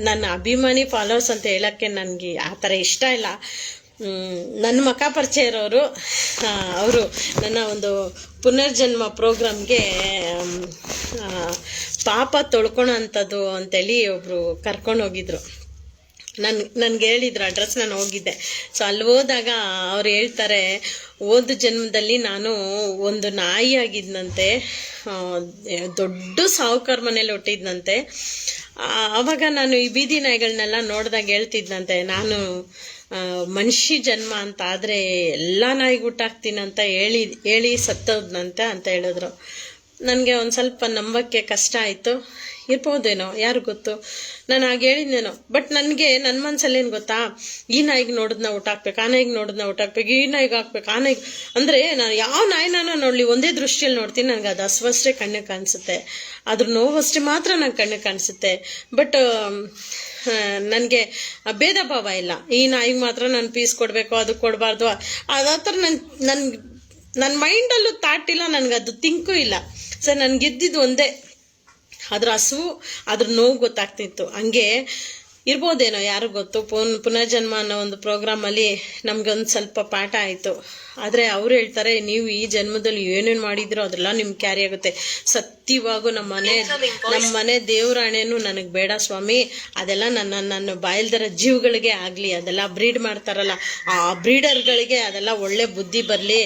ನನ್ನ ಅಭಿಮಾನಿ ಫಾಲೋವರ್ಸ್ ಅಂತ ಹೇಳೋಕ್ಕೆ ನನಗೆ ಆ ಥರ ಇಷ್ಟ ಇಲ್ಲ. ನನ್ನ ಮುಖ ಪರಿಚಯ ಇರೋರು ಅವರು ನನ್ನ ಒಂದು ಪುನರ್ಜನ್ಮ ಪ್ರೋಗ್ರಾಮ್ಗೆ ಪಾಪ ತೊಳ್ಕೊಳೋ ಅಂಥದ್ದು ಅಂತೇಳಿ ಒಬ್ಬರು ಕರ್ಕೊಂಡು ಹೋಗಿದ್ರು. ನನ್ಗೆ ಹೇಳಿದ್ರು ಅಡ್ರೆಸ್, ನಾನು ಹೋಗಿದ್ದೆ. ಸೊ ಅಲ್ಲಿ ಹೋದಾಗ ಅವ್ರು ಹೇಳ್ತಾರೆ, ಜನ್ಮದಲ್ಲಿ ನಾನು ಒಂದು ನಾಯಿ ಆಗಿದ್ದಂತೆ, ದೊಡ್ಡ ಸಾಹುಕಾರ ಮನೇಲಿ ಹುಟ್ಟಿದ್ನಂತೆ. ಆವಾಗ ನಾನು ಈ ಬೀದಿ ನಾಯಿಗಳನ್ನೆಲ್ಲ ನೋಡಿದಾಗ ಹೇಳ್ತಿದ್ನಂತೆ, ನಾನು ಮನುಷ್ಯ ಜನ್ಮ ಅಂತ ಆದರೆ ಎಲ್ಲ ನಾಯಿಗೆ ಹುಟ್ಟಾಕ್ತೀನಂತ ಹೇಳಿ ಸತ್ತೋದ್ನಂತೆ ಅಂತ ಹೇಳಿದ್ರು. ನನಗೆ ಒಂದು ಸ್ವಲ್ಪ ನಂಬಕ್ಕೆ ಕಷ್ಟ ಆಯಿತು. ಇರ್ಬೋದೇನೋ, ಯಾರು ಗೊತ್ತು, ನಾನು ಹಾಗೆ ಹೇಳಿದ್ದೇನೋ. ಬಟ್ ನನಗೆ ನನ್ನ ಮನಸ್ಸಲ್ಲಿ ಏನು ಗೊತ್ತಾ, ಈ ನಾಯಿಗೆ ನೋಡಿದ್ನ ಊಟ ಹಾಕ್ಬೇಕು, ಆ ನಾಯಿಗೆ ನೋಡಿದ್ನ ಊಟ ಹಾಕ್ಬೇಕು, ಈ ನಾಯಿಗೆ ಹಾಕ್ಬೇಕು, ಆ ನಾಯಿಗೆ ಅಂದರೆ ನಾನು ಯಾವ ನಾಯಿನ ನೋಡಲಿ ಒಂದೇ ದೃಷ್ಟಿಯಲ್ಲಿ ನೋಡ್ತೀನಿ. ನನಗೆ ಅದು ಹಸುವಷ್ಟೇ ಕಣ್ಣಿಗೆ ಕಾಣಿಸುತ್ತೆ, ಅದ್ರ ನೋವಷ್ಟೇ ಮಾತ್ರ ನಂಗೆ ಕಣ್ಣಿಗೆ ಕಾಣಿಸುತ್ತೆ. ಬಟ್ ನನಗೆ ಭೇದ ಭಾವ ಇಲ್ಲ. ಈ ನಾಯಿಗೆ ಮಾತ್ರ ನಾನು ಪೀಸ್ ಕೊಡಬೇಕು, ಅದು ಕೊಡಬಾರ್ದು, ಆ ಥರ ನನ್ನ ಮೈಂಡಲ್ಲೂ ಥಾಟ್ ಇಲ್ಲ, ನನಗದು ಥಿಂಕು ಇಲ್ಲ. ಸರ್ ನನಗಿದ್ದಿದ್ದು ಒಂದೇ, ಅದ್ರ ಹಸು, ಅದ್ರ ನೋವು ಗೊತ್ತಾಗ್ತಿತ್ತು. ಹಂಗೆ ಇರ್ಬೋದೇನೋ, ಯಾರು ಗೊತ್ತು. ಪುನರ್ಜನ್ಮ ಅನ್ನೋ ಒಂದು ಪ್ರೋಗ್ರಾಮಲ್ಲಿ ನಮ್ಗೊಂದು ಸ್ವಲ್ಪ ಪಾಠ ಆಯಿತು. ಆದರೆ ಅವ್ರು ಹೇಳ್ತಾರೆ, ನೀವು ಈ ಜನ್ಮದಲ್ಲಿ ಏನೇನು ಮಾಡಿದ್ರೋ ಅದೆಲ್ಲ ನಿಮ್ಗೆ ಕ್ಯಾರಿ ಆಗುತ್ತೆ. ಸತ್ಯವಾಗೂ ನಮ್ಮ ಮನೆ ದೇವ್ರಾಣೆನೂ ನನಗೆ ಬೇಡ ಸ್ವಾಮಿ, ಅದೆಲ್ಲ ನನ್ನ ಬಾಯಲ್ದರ ಜೀವಗಳಿಗೆ ಆಗಲಿ, ಅದೆಲ್ಲ ಬ್ರೀಡ್ ಮಾಡ್ತಾರಲ್ಲ ಆ ಬ್ರೀಡರ್ಗಳಿಗೆ ಅದೆಲ್ಲ ಒಳ್ಳೆ ಬುದ್ಧಿ ಬರಲಿ,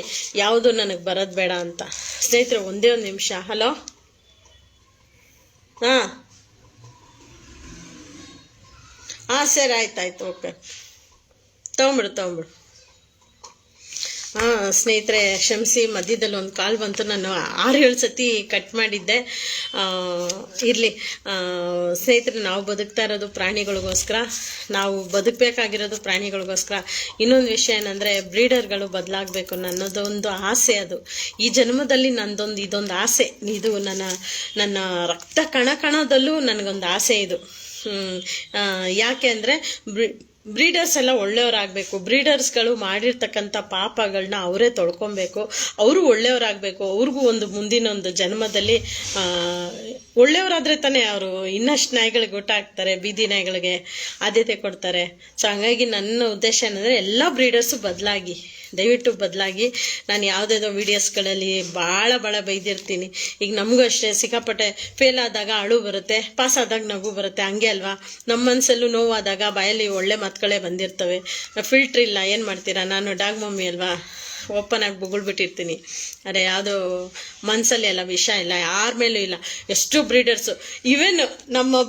ಯಾವುದು ನನಗೆ ಬರೋದು ಬೇಡ ಅಂತ. ಸ್ನೇಹಿತರೆ, ಒಂದೇ ಒಂದು ನಿಮಿಷ. ಹಲೋ, ಹಾಂ ಸರಿ, ಆಯ್ತಾಯ್ತು, ಓಕೆ, ತೊಗೊಂಬಿಡು. ಸ್ನೇಹಿತರೆ, ಕ್ಷಮಿಸಿ, ಮಧ್ಯದಲ್ಲಿ ಒಂದು ಕಾಲ್ ಬಂತು. ನಾನು 6-7 ಸತಿ ಕಟ್ ಮಾಡಿದ್ದೆ. ಇರಲಿ ಸ್ನೇಹಿತರೆ, ನಾವು ಬದುಕ್ತಾ ಇರೋದು ಪ್ರಾಣಿಗಳಿಗೋಸ್ಕರ, ನಾವು ಬದುಕಬೇಕಾಗಿರೋದು ಪ್ರಾಣಿಗಳಿಗೋಸ್ಕರ. ಇನ್ನೊಂದು ವಿಷಯ ಏನಂದರೆ, ಬ್ರೀಡರ್ಗಳು ಬದಲಾಗಬೇಕು ನನ್ನದೊಂದು ಆಸೆ. ಅದು ಈ ಜನ್ಮದಲ್ಲಿ ಇದೊಂದು ಆಸೆ. ಇದು ನನ್ನ ರಕ್ತ ಕಣದಲ್ಲೂ ನನಗೊಂದು ಆಸೆ ಇದು. ಯಾಕೆ ಅಂದರೆ ಬ್ರೀಡರ್ಸ್ ಎಲ್ಲ ಒಳ್ಳೆಯವರಾಗಬೇಕು. ಬ್ರೀಡರ್ಸ್ಗಳು ಮಾಡಿರ್ತಕ್ಕಂಥ ಪಾಪಗಳನ್ನ ಅವರೇ ತೊಳ್ಕೊಬೇಕು. ಅವರು ಒಳ್ಳೆಯವರಾಗಬೇಕು. ಅವ್ರಿಗೂ ಒಂದು ಮುಂದಿನ ಒಂದು ಜನ್ಮದಲ್ಲಿ ಒಳ್ಳೆಯವರಾದರೆ ತಾನೇ ಅವರು ಇನ್ನಷ್ಟು ನಾಯಿಗಳಿಗೆ ಊಟ ಹಾಕ್ತಾರೆ, ಬೀದಿ ನಾಯಿಗಳಿಗೆ ಆದ್ಯತೆ ಕೊಡ್ತಾರೆ. ಸೊ ಹಂಗಾಗಿ ನನ್ನ ಉದ್ದೇಶ ಏನಂದರೆ, ಎಲ್ಲ ಬ್ರೀಡರ್ಸು ಬದಲಾಗಿ, ದಯವಿಟ್ಟು ಬದಲಾಗಿ. ನಾನು ಯಾವುದೇದೋ ವೀಡಿಯೋಸ್ಗಳಲ್ಲಿ ಭಾಳ ಬೈದಿರ್ತೀನಿ. ಈಗ ನಮಗೂ ಅಷ್ಟೇ ಸಿಕ್ಕಾಪಟ್ಟೆ ಫೇಲ್ ಆದಾಗ ಅಳು ಬರುತ್ತೆ, ಪಾಸ್ ಆದಾಗ ನಗು ಬರುತ್ತೆ. ಹಂಗೆ ಅಲ್ವಾ, ನಮ್ಮ ಮನಸ್ಸಲ್ಲೂ ನೋವಾದಾಗ ಬಾಯಲ್ಲಿ ಒಳ್ಳೆ ಮಾತುಗಳೇ ಬಂದಿರ್ತವೆ. ಫಿಲ್ಟ್ರ್ ಇಲ್ಲ, ಏನು ಮಾಡ್ತೀರಾ? ನಾನು ಡಾಗ್ ಮಮ್ಮಿ ಅಲ್ವಾ, ಓಪನ್ ಆಗಿ ಬುಗುಳ್ಬಿಟ್ಟಿರ್ತೀನಿ. ಅರೆ ಯಾವುದೋ ಮನಸ್ಸಲ್ಲಿ ಎಲ್ಲ ವಿಷ ಇಲ್ಲ, ಯಾರ ಮೇಲೂ ಇಲ್ಲ. ಎಷ್ಟು ಬ್ರೀಡರ್ಸು, ಈವನ್ ನಮ್ಮ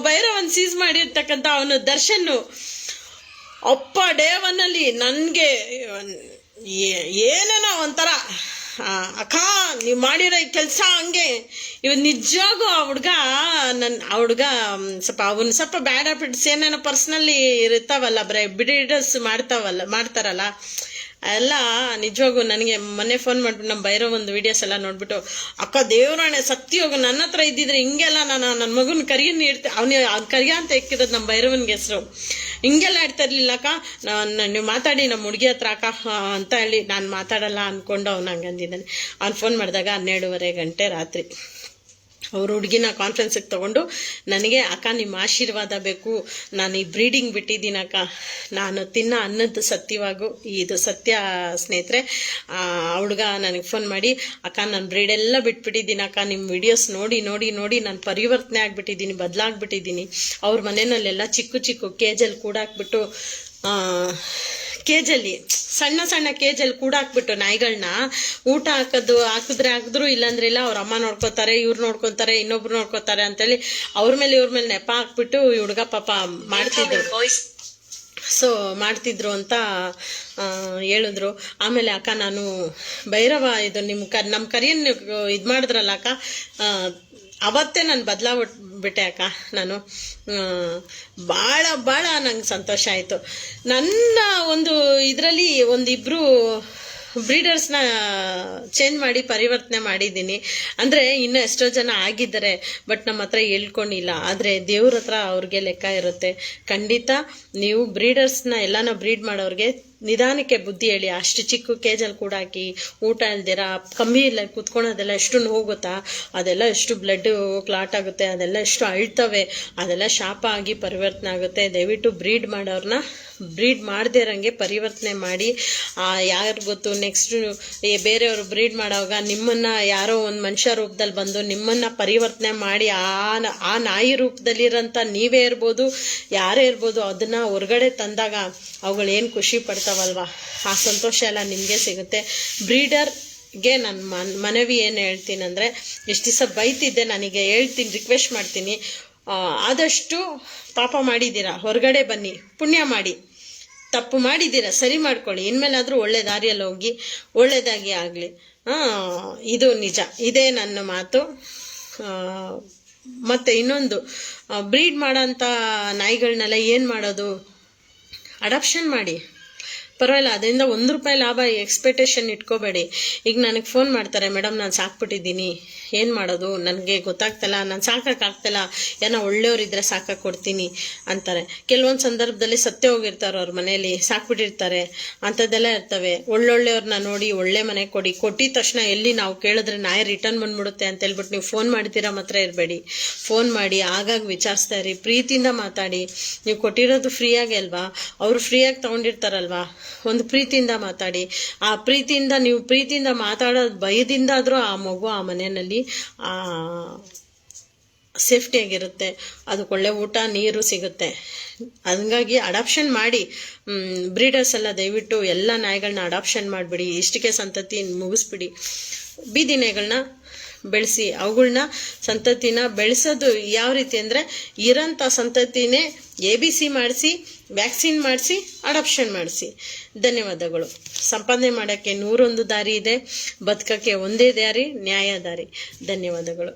ಭೈರವನ್ ಸೀಸ್ ಮಾಡಿರ್ತಕ್ಕಂಥ ಅವನು ದರ್ಶನ್ನು ಅಪ್ಪ ಡೇ 1 ನನಗೆ ಏನೇನೋ ಒಂಥರ, ಅಕ್ಕ ನೀವು ಮಾಡಿರೋ ಈ ಕೆಲಸ ಹಂಗೆ. ಇವತ್ತು ನಿಜವಾಗೂ ಆ ಹುಡುಗ ಸ್ವಲ್ಪ ಬ್ಯಾಡ್ ಹ್ಯಾಬಿಟ್ಸ್ ಏನೇನೋ ಪರ್ಸ್ನಲಿ ಇರ್ತಾವಲ್ಲ, ಬ್ರೀಡರ್ಸ್ ಮಾಡ್ತಾರಲ್ಲ ಎಲ್ಲ. ನಿಜವಾಗೂ ನನಗೆ ಮೊನ್ನೆ ಫೋನ್ ಮಾಡಿಬಿಟ್ಟು ನಮ್ಮ ಭೈರವ್ ಒಂದು ವೀಡಿಯೋಸ್ ಎಲ್ಲ ನೋಡ್ಬಿಟ್ಟು, ಅಕ್ಕ ದೇವ್ರಾಣೆ ಸತ್ಯೋಗು ನನ್ನ ಹತ್ರ ಇದ್ದಿದ್ರೆ ಹಿಂಗೆಲ್ಲ ನನ್ನ ಮಗನ ಕರಿಯನ್ನು ಅವನು ಕರಿಯ ಅಂತ ಇಕ್ಕಿರೋದು ನಮ್ಮ ಭೈರವನ್ಗೆ ಹೆಸರು. ಹಿಂಗೆಲ್ಲ ಇಡ್ತಾ ಇರ್ಲಿಲ್ಲ ಅಕ್ಕ, ನೀವು ಮಾತಾಡಿ ನಮ್ಮ ಹುಡುಗಿ ಹತ್ರ ಅಕ್ಕ ಅಂತ ಹೇಳಿ. ನಾನು ಮಾತಾಡಲ್ಲ ಅಂದ್ಕೊಂಡು ಅವ್ನು ಹಂಗಂದಿದ್ದಾನೆ. ಅವ್ನು ಫೋನ್ ಮಾಡಿದಾಗ 12:30 ಗಂಟೆ ರಾತ್ರಿ. ಅವ್ರ ಹುಡುಗಿನ ಕಾನ್ಫರೆನ್ಸಿಗೆ ತೊಗೊಂಡು ನನಗೆ, ಅಕ್ಕ ನಿಮ್ಮ ಆಶೀರ್ವಾದ ಬೇಕು, ನಾನು ಈ ಬ್ರೀಡಿಂಗ್ ಬಿಟ್ಟಿದ್ದೀನಿ ಅಕ್ಕ, ನಾನು ತಿನ್ನೋ ಅನ್ನದ್ದು ಸತ್ಯವಾಗೂ ಇದು ಸತ್ಯ ಸ್ನೇಹಿತರೆ. ಹುಡುಗ ನನಗೆ ಫೋನ್ ಮಾಡಿ, ಅಕ್ಕ ನಾನು ಬ್ರೀಡೆಲ್ಲ ಬಿಟ್ಬಿಟ್ಟಿದ್ದೀನಿ ಅಕ್ಕ, ನಿಮ್ಮ ವಿಡಿಯೋಸ್ ನೋಡಿ ನಾನು ಪರಿವರ್ತನೆ ಆಗಿಬಿಟ್ಟಿದ್ದೀನಿ, ಬದಲಾಗ್ಬಿಟ್ಟಿದ್ದೀನಿ. ಅವ್ರ ಮನೆಯಲ್ಲೆಲ್ಲ ಚಿಕ್ಕ ಕೇಜಲ್ಲಿ ಕೂಡಾಕ್ಬಿಟ್ಟು, ಕೇಜಲ್ಲಿ ಸಣ್ಣ ಕೇಜಲ್ಲಿ ಕೂಡಾಕ್ಬಿಟ್ಟು ನಾಯಿಗಳನ್ನ ಊಟ ಹಾಕಿದ್ರು ಇಲ್ಲಾಂದ್ರೆ ಇಲ್ಲ, ಅವ್ರ ಅಮ್ಮ ನೋಡ್ಕೋತಾರೆ, ಇವ್ರು ನೋಡ್ಕೊತಾರೆ, ಇನ್ನೊಬ್ರು ನೋಡ್ಕೋತಾರೆ ಅಂತೇಳಿ ಅವ್ರ ಮೇಲೆ ನೆಪ ಹಾಕ್ಬಿಟ್ಟು ಈ ಹುಡುಗ ಪಾಪ ಮಾಡ್ತಿದ್ರು ಅಂತ ಹೇಳಿದ್ರು. ಆಮೇಲೆ ಅಕ್ಕ ನಾನು ಭೈರವ ಇದು ನಮ್ಮ ಕರಿಯನ್ನು ಇದು ಮಾಡಿದ್ರಲ್ಲ ಅಕ್ಕ, ಅವತ್ತೇ ನಾನು ಬದಲಾಗ್ಬಿಟ್ಟೆ ಅಕ್ಕ. ನಾನು ಭಾಳ ನಂಗೆ ಸಂತೋಷ ಆಯಿತು. ನನ್ನ ಒಂದು ಇದರಲ್ಲಿ ಒಂದಿಬ್ಬರು ಬ್ರೀಡರ್ಸ್ನ ಚೇಂಜ್ ಮಾಡಿ ಪರಿವರ್ತನೆ ಮಾಡಿದ್ದೀನಿ. ಅಂದರೆ ಇನ್ನೂ ಎಷ್ಟೋ ಜನ ಆಗಿದ್ದಾರೆ, ಬಟ್ ನಮ್ಮ ಹತ್ರ ಹೇಳ್ಕೊಂಡಿಲ್ಲ. ಆದರೆ ದೇವ್ರ ಹತ್ರ ಅವ್ರಿಗೆ ಲೆಕ್ಕ ಇರುತ್ತೆ. ಖಂಡಿತ ನೀವು ಬ್ರೀಡರ್ಸ್ನ ಎಲ್ಲನ ಬ್ರೀಡ್ ಮಾಡೋರಿಗೆ ನಿಧಾನಕ್ಕೆ ಬುದ್ಧಿ ಹೇಳಿ. ಅಷ್ಟು ಚಿಕ್ಕ ಕೇಜಲ್ಲಿ ಕೂಡ ಹಾಕಿ ಊಟ ಇಲ್ದಿರ ಕಮ್ಮಿ ಇಲ್ಲ ಕುತ್ಕೊಳೋದೆಲ್ಲ ಎಷ್ಟು ನೋವು ಗೊತ್ತಾ? ಅದೆಲ್ಲ ಎಷ್ಟು ಬ್ಲಡ್ ಕ್ಲಾಟ್ ಆಗುತ್ತೆ, ಅದೆಲ್ಲ ಎಷ್ಟು ಅಳ್ತವೆ, ಅದೆಲ್ಲ ಶಾಪ ಆಗಿ ಪರಿವರ್ತನೆ ಆಗುತ್ತೆ. ದಯವಿಟ್ಟು ಬ್ರೀಡ್ ಮಾಡೋರನ್ನ ಬ್ರೀಡ್ ಮಾಡದೇ ಇರೋಂಗೆ ಪರಿವರ್ತನೆ ಮಾಡಿ. ಯಾರು ಗೊತ್ತು, ನೆಕ್ಸ್ಟ್ ಬೇರೆಯವರು ಬ್ರೀಡ್ ಮಾಡೋವಾಗ ನಿಮ್ಮನ್ನು ಯಾರೋ ಒಂದು ಮನುಷ್ಯ ರೂಪದಲ್ಲಿ ಬಂದು ನಿಮ್ಮನ್ನು ಪರಿವರ್ತನೆ ಮಾಡಿ ಆ ನಾಯಿ ರೂಪದಲ್ಲಿರೋಂಥ ನೀವೇ ಇರ್ಬೋದು, ಯಾರೇ ಇರ್ಬೋದು, ಅದನ್ನು ಹೊರಗಡೆ ತಂದಾಗ ಅವುಗಳು ಏನು ಖುಷಿ ಪಡ್ತಾವಲ್ವ, ಆ ಸಂತೋಷ ಎಲ್ಲ ನಿಮಗೆ ಸಿಗುತ್ತೆ. ಬ್ರೀಡರ್ಗೆ ನನ್ನ ಮನವಿ ಏನು ಹೇಳ್ತೀನಿ ಅಂದರೆ, ಇಷ್ಟು ದಿವಸ ಬೈತಿದ್ದೆ, ನನಗೆ ಹೇಳ್ತೀನಿ, ರಿಕ್ವೆಸ್ಟ್ ಮಾಡ್ತೀನಿ, ಆದಷ್ಟು ಪಾಪ ಮಾಡಿದ್ದೀರಾ ಹೊರಗಡೆ ಬನ್ನಿ, ಪುಣ್ಯ ಮಾಡಿ, ತಪ್ಪು ಮಾಡಿದ್ದೀರಾ ಸರಿ ಮಾಡ್ಕೊಳ್ಳಿ, ಇನ್ಮೇಲಾದರೂ ಒಳ್ಳೆ ದಾರಿಯಲ್ಲಿ ಹೋಗಿ ಒಳ್ಳೆಯದಾಗಿ ಆಗಲಿ. ಇದು ನಿಜ, ಇದೇ ನನ್ನ ಮಾತು. ಮತ್ತು ಇನ್ನೊಂದು, ಬ್ರೀಡ್ ಮಾಡೋಂಥ ನಾಯಿಗಳನ್ನೆಲ್ಲ ಏನು ಮಾಡೋದು, ಅಡಾಪ್ಷನ್ ಮಾಡಿ, ಪರವಾಗಿಲ್ಲ, ಅದರಿಂದ ₹1 ಲಾಭ ಎಕ್ಸ್ಪೆಕ್ಟೇಷನ್ ಇಟ್ಕೋಬೇಡಿ. ಈಗ ನನಗೆ ಫೋನ್ ಮಾಡ್ತಾರೆ, ಮೇಡಮ್ ನಾನು ಸಾಕ್ಬಿಟ್ಟಿದ್ದೀನಿ, ಏನು ಮಾಡೋದು, ನನಗೆ ಗೊತ್ತಾಗ್ತಲ್ಲ, ನಾನು ಸಾಕಾಗ್ತಲ್ಲ, ಏನೋ ಒಳ್ಳೆಯವರಿದ್ರೆ ಸಾಕಾಗಿ ಕೊಡ್ತೀನಿ ಅಂತಾರೆ. ಕೆಲವೊಂದು ಸಂದರ್ಭದಲ್ಲಿ ಸತ್ತೇ ಹೋಗಿರ್ತಾರೆ ಅವ್ರ ಮನೇಲಿ, ಸಾಕ್ಬಿಟ್ಟಿರ್ತಾರೆ, ಅಂಥದ್ದೆಲ್ಲ ಇರ್ತವೆ. ಒಳ್ಳೊಳ್ಳೆಯವ್ರನ್ನ ನೋಡಿ ಒಳ್ಳೆ ಮನೆ ಕೊಟ್ಟಿದ ತಕ್ಷಣ ಎಲ್ಲಿ ನಾವು ಕೇಳಿದ್ರೆ ನಾಯಿ ರಿಟರ್ನ್ ಬಂದ್ಬಿಡುತ್ತೆ ಅಂತ ಹೇಳ್ಬಿಟ್ಟು ನೀವು ಫೋನ್ ಮಾಡ್ತೀರಾ ಮಾತ್ರ ಇರಬೇಡಿ. ಫೋನ್ ಮಾಡಿ ಆಗಾಗ ವಿಚಾರಿಸ್ತಾ ಇರಿ, ಪ್ರೀತಿಯಿಂದ ಮಾತಾಡಿ. ನೀವು ಕೊಟ್ಟಿರೋದು ಫ್ರೀಯಾಗಿ ಅಲ್ವಾ, ಅವರು ಫ್ರೀಯಾಗಿ ತಗೊಂಡಿರ್ತಾರಲ್ವಾ, ಒಂದು ಪ್ರೀತಿಯಿಂದ ಮಾತಾಡಿ. ಆ ಪ್ರೀತಿಯಿಂದ ನೀವು ಪ್ರೀತಿಯಿಂದ ಮಾತಾಡೋದು ಭಯದಿಂದಾದರೂ ಆ ಮಗು ಆ ಮನೆಯಲ್ಲಿ ಸೇಫ್ಟಿಯಾಗಿರುತ್ತೆ, ಅದಕ್ಕೊಳ್ಳೆ ಊಟ ನೀರು ಸಿಗುತ್ತೆ. ಹಂಗಾಗಿ ಅಡಾಪ್ಷನ್ ಮಾಡಿ. ಬ್ರೀಡರ್ಸ್ ಎಲ್ಲ ದಯವಿಟ್ಟು ಎಲ್ಲ ನಾಯಿಗಳನ್ನ ಅಡಾಪ್ಷನ್ ಮಾಡಿಬಿಡಿ, ಇಷ್ಟಕ್ಕೆ ಸಂತತಿ ಮುಗಿಸ್ಬಿಡಿ. ಬೀದಿ ನಾಯಿಗಳನ್ನ ಬೆಳೆಸಿ, ಅವುಗಳನ್ನ ಸಂತತಿನ ಬೆಳೆಸೋದು ಯಾವ ರೀತಿ ಅಂದರೆ ಇರೋಂಥ ಸಂತತಿನೇ ABC ಮಾಡಿಸಿ, ವ್ಯಾಕ್ಸಿನ್ ಮಾಡಿಸಿ, ಅಡಾಪ್ಷನ್ ಮಾಡಿಸಿ. ಧನ್ಯವಾದಗಳು. ಸಂಪಾದನೆ ಮಾಡೋಕ್ಕೆ 101 ದಾರಿ ಇದೆ, ಬದುಕಕ್ಕೆ ಒಂದೇ ದಾರಿ, ನ್ಯಾಯ ದಾರಿ. ಧನ್ಯವಾದಗಳು.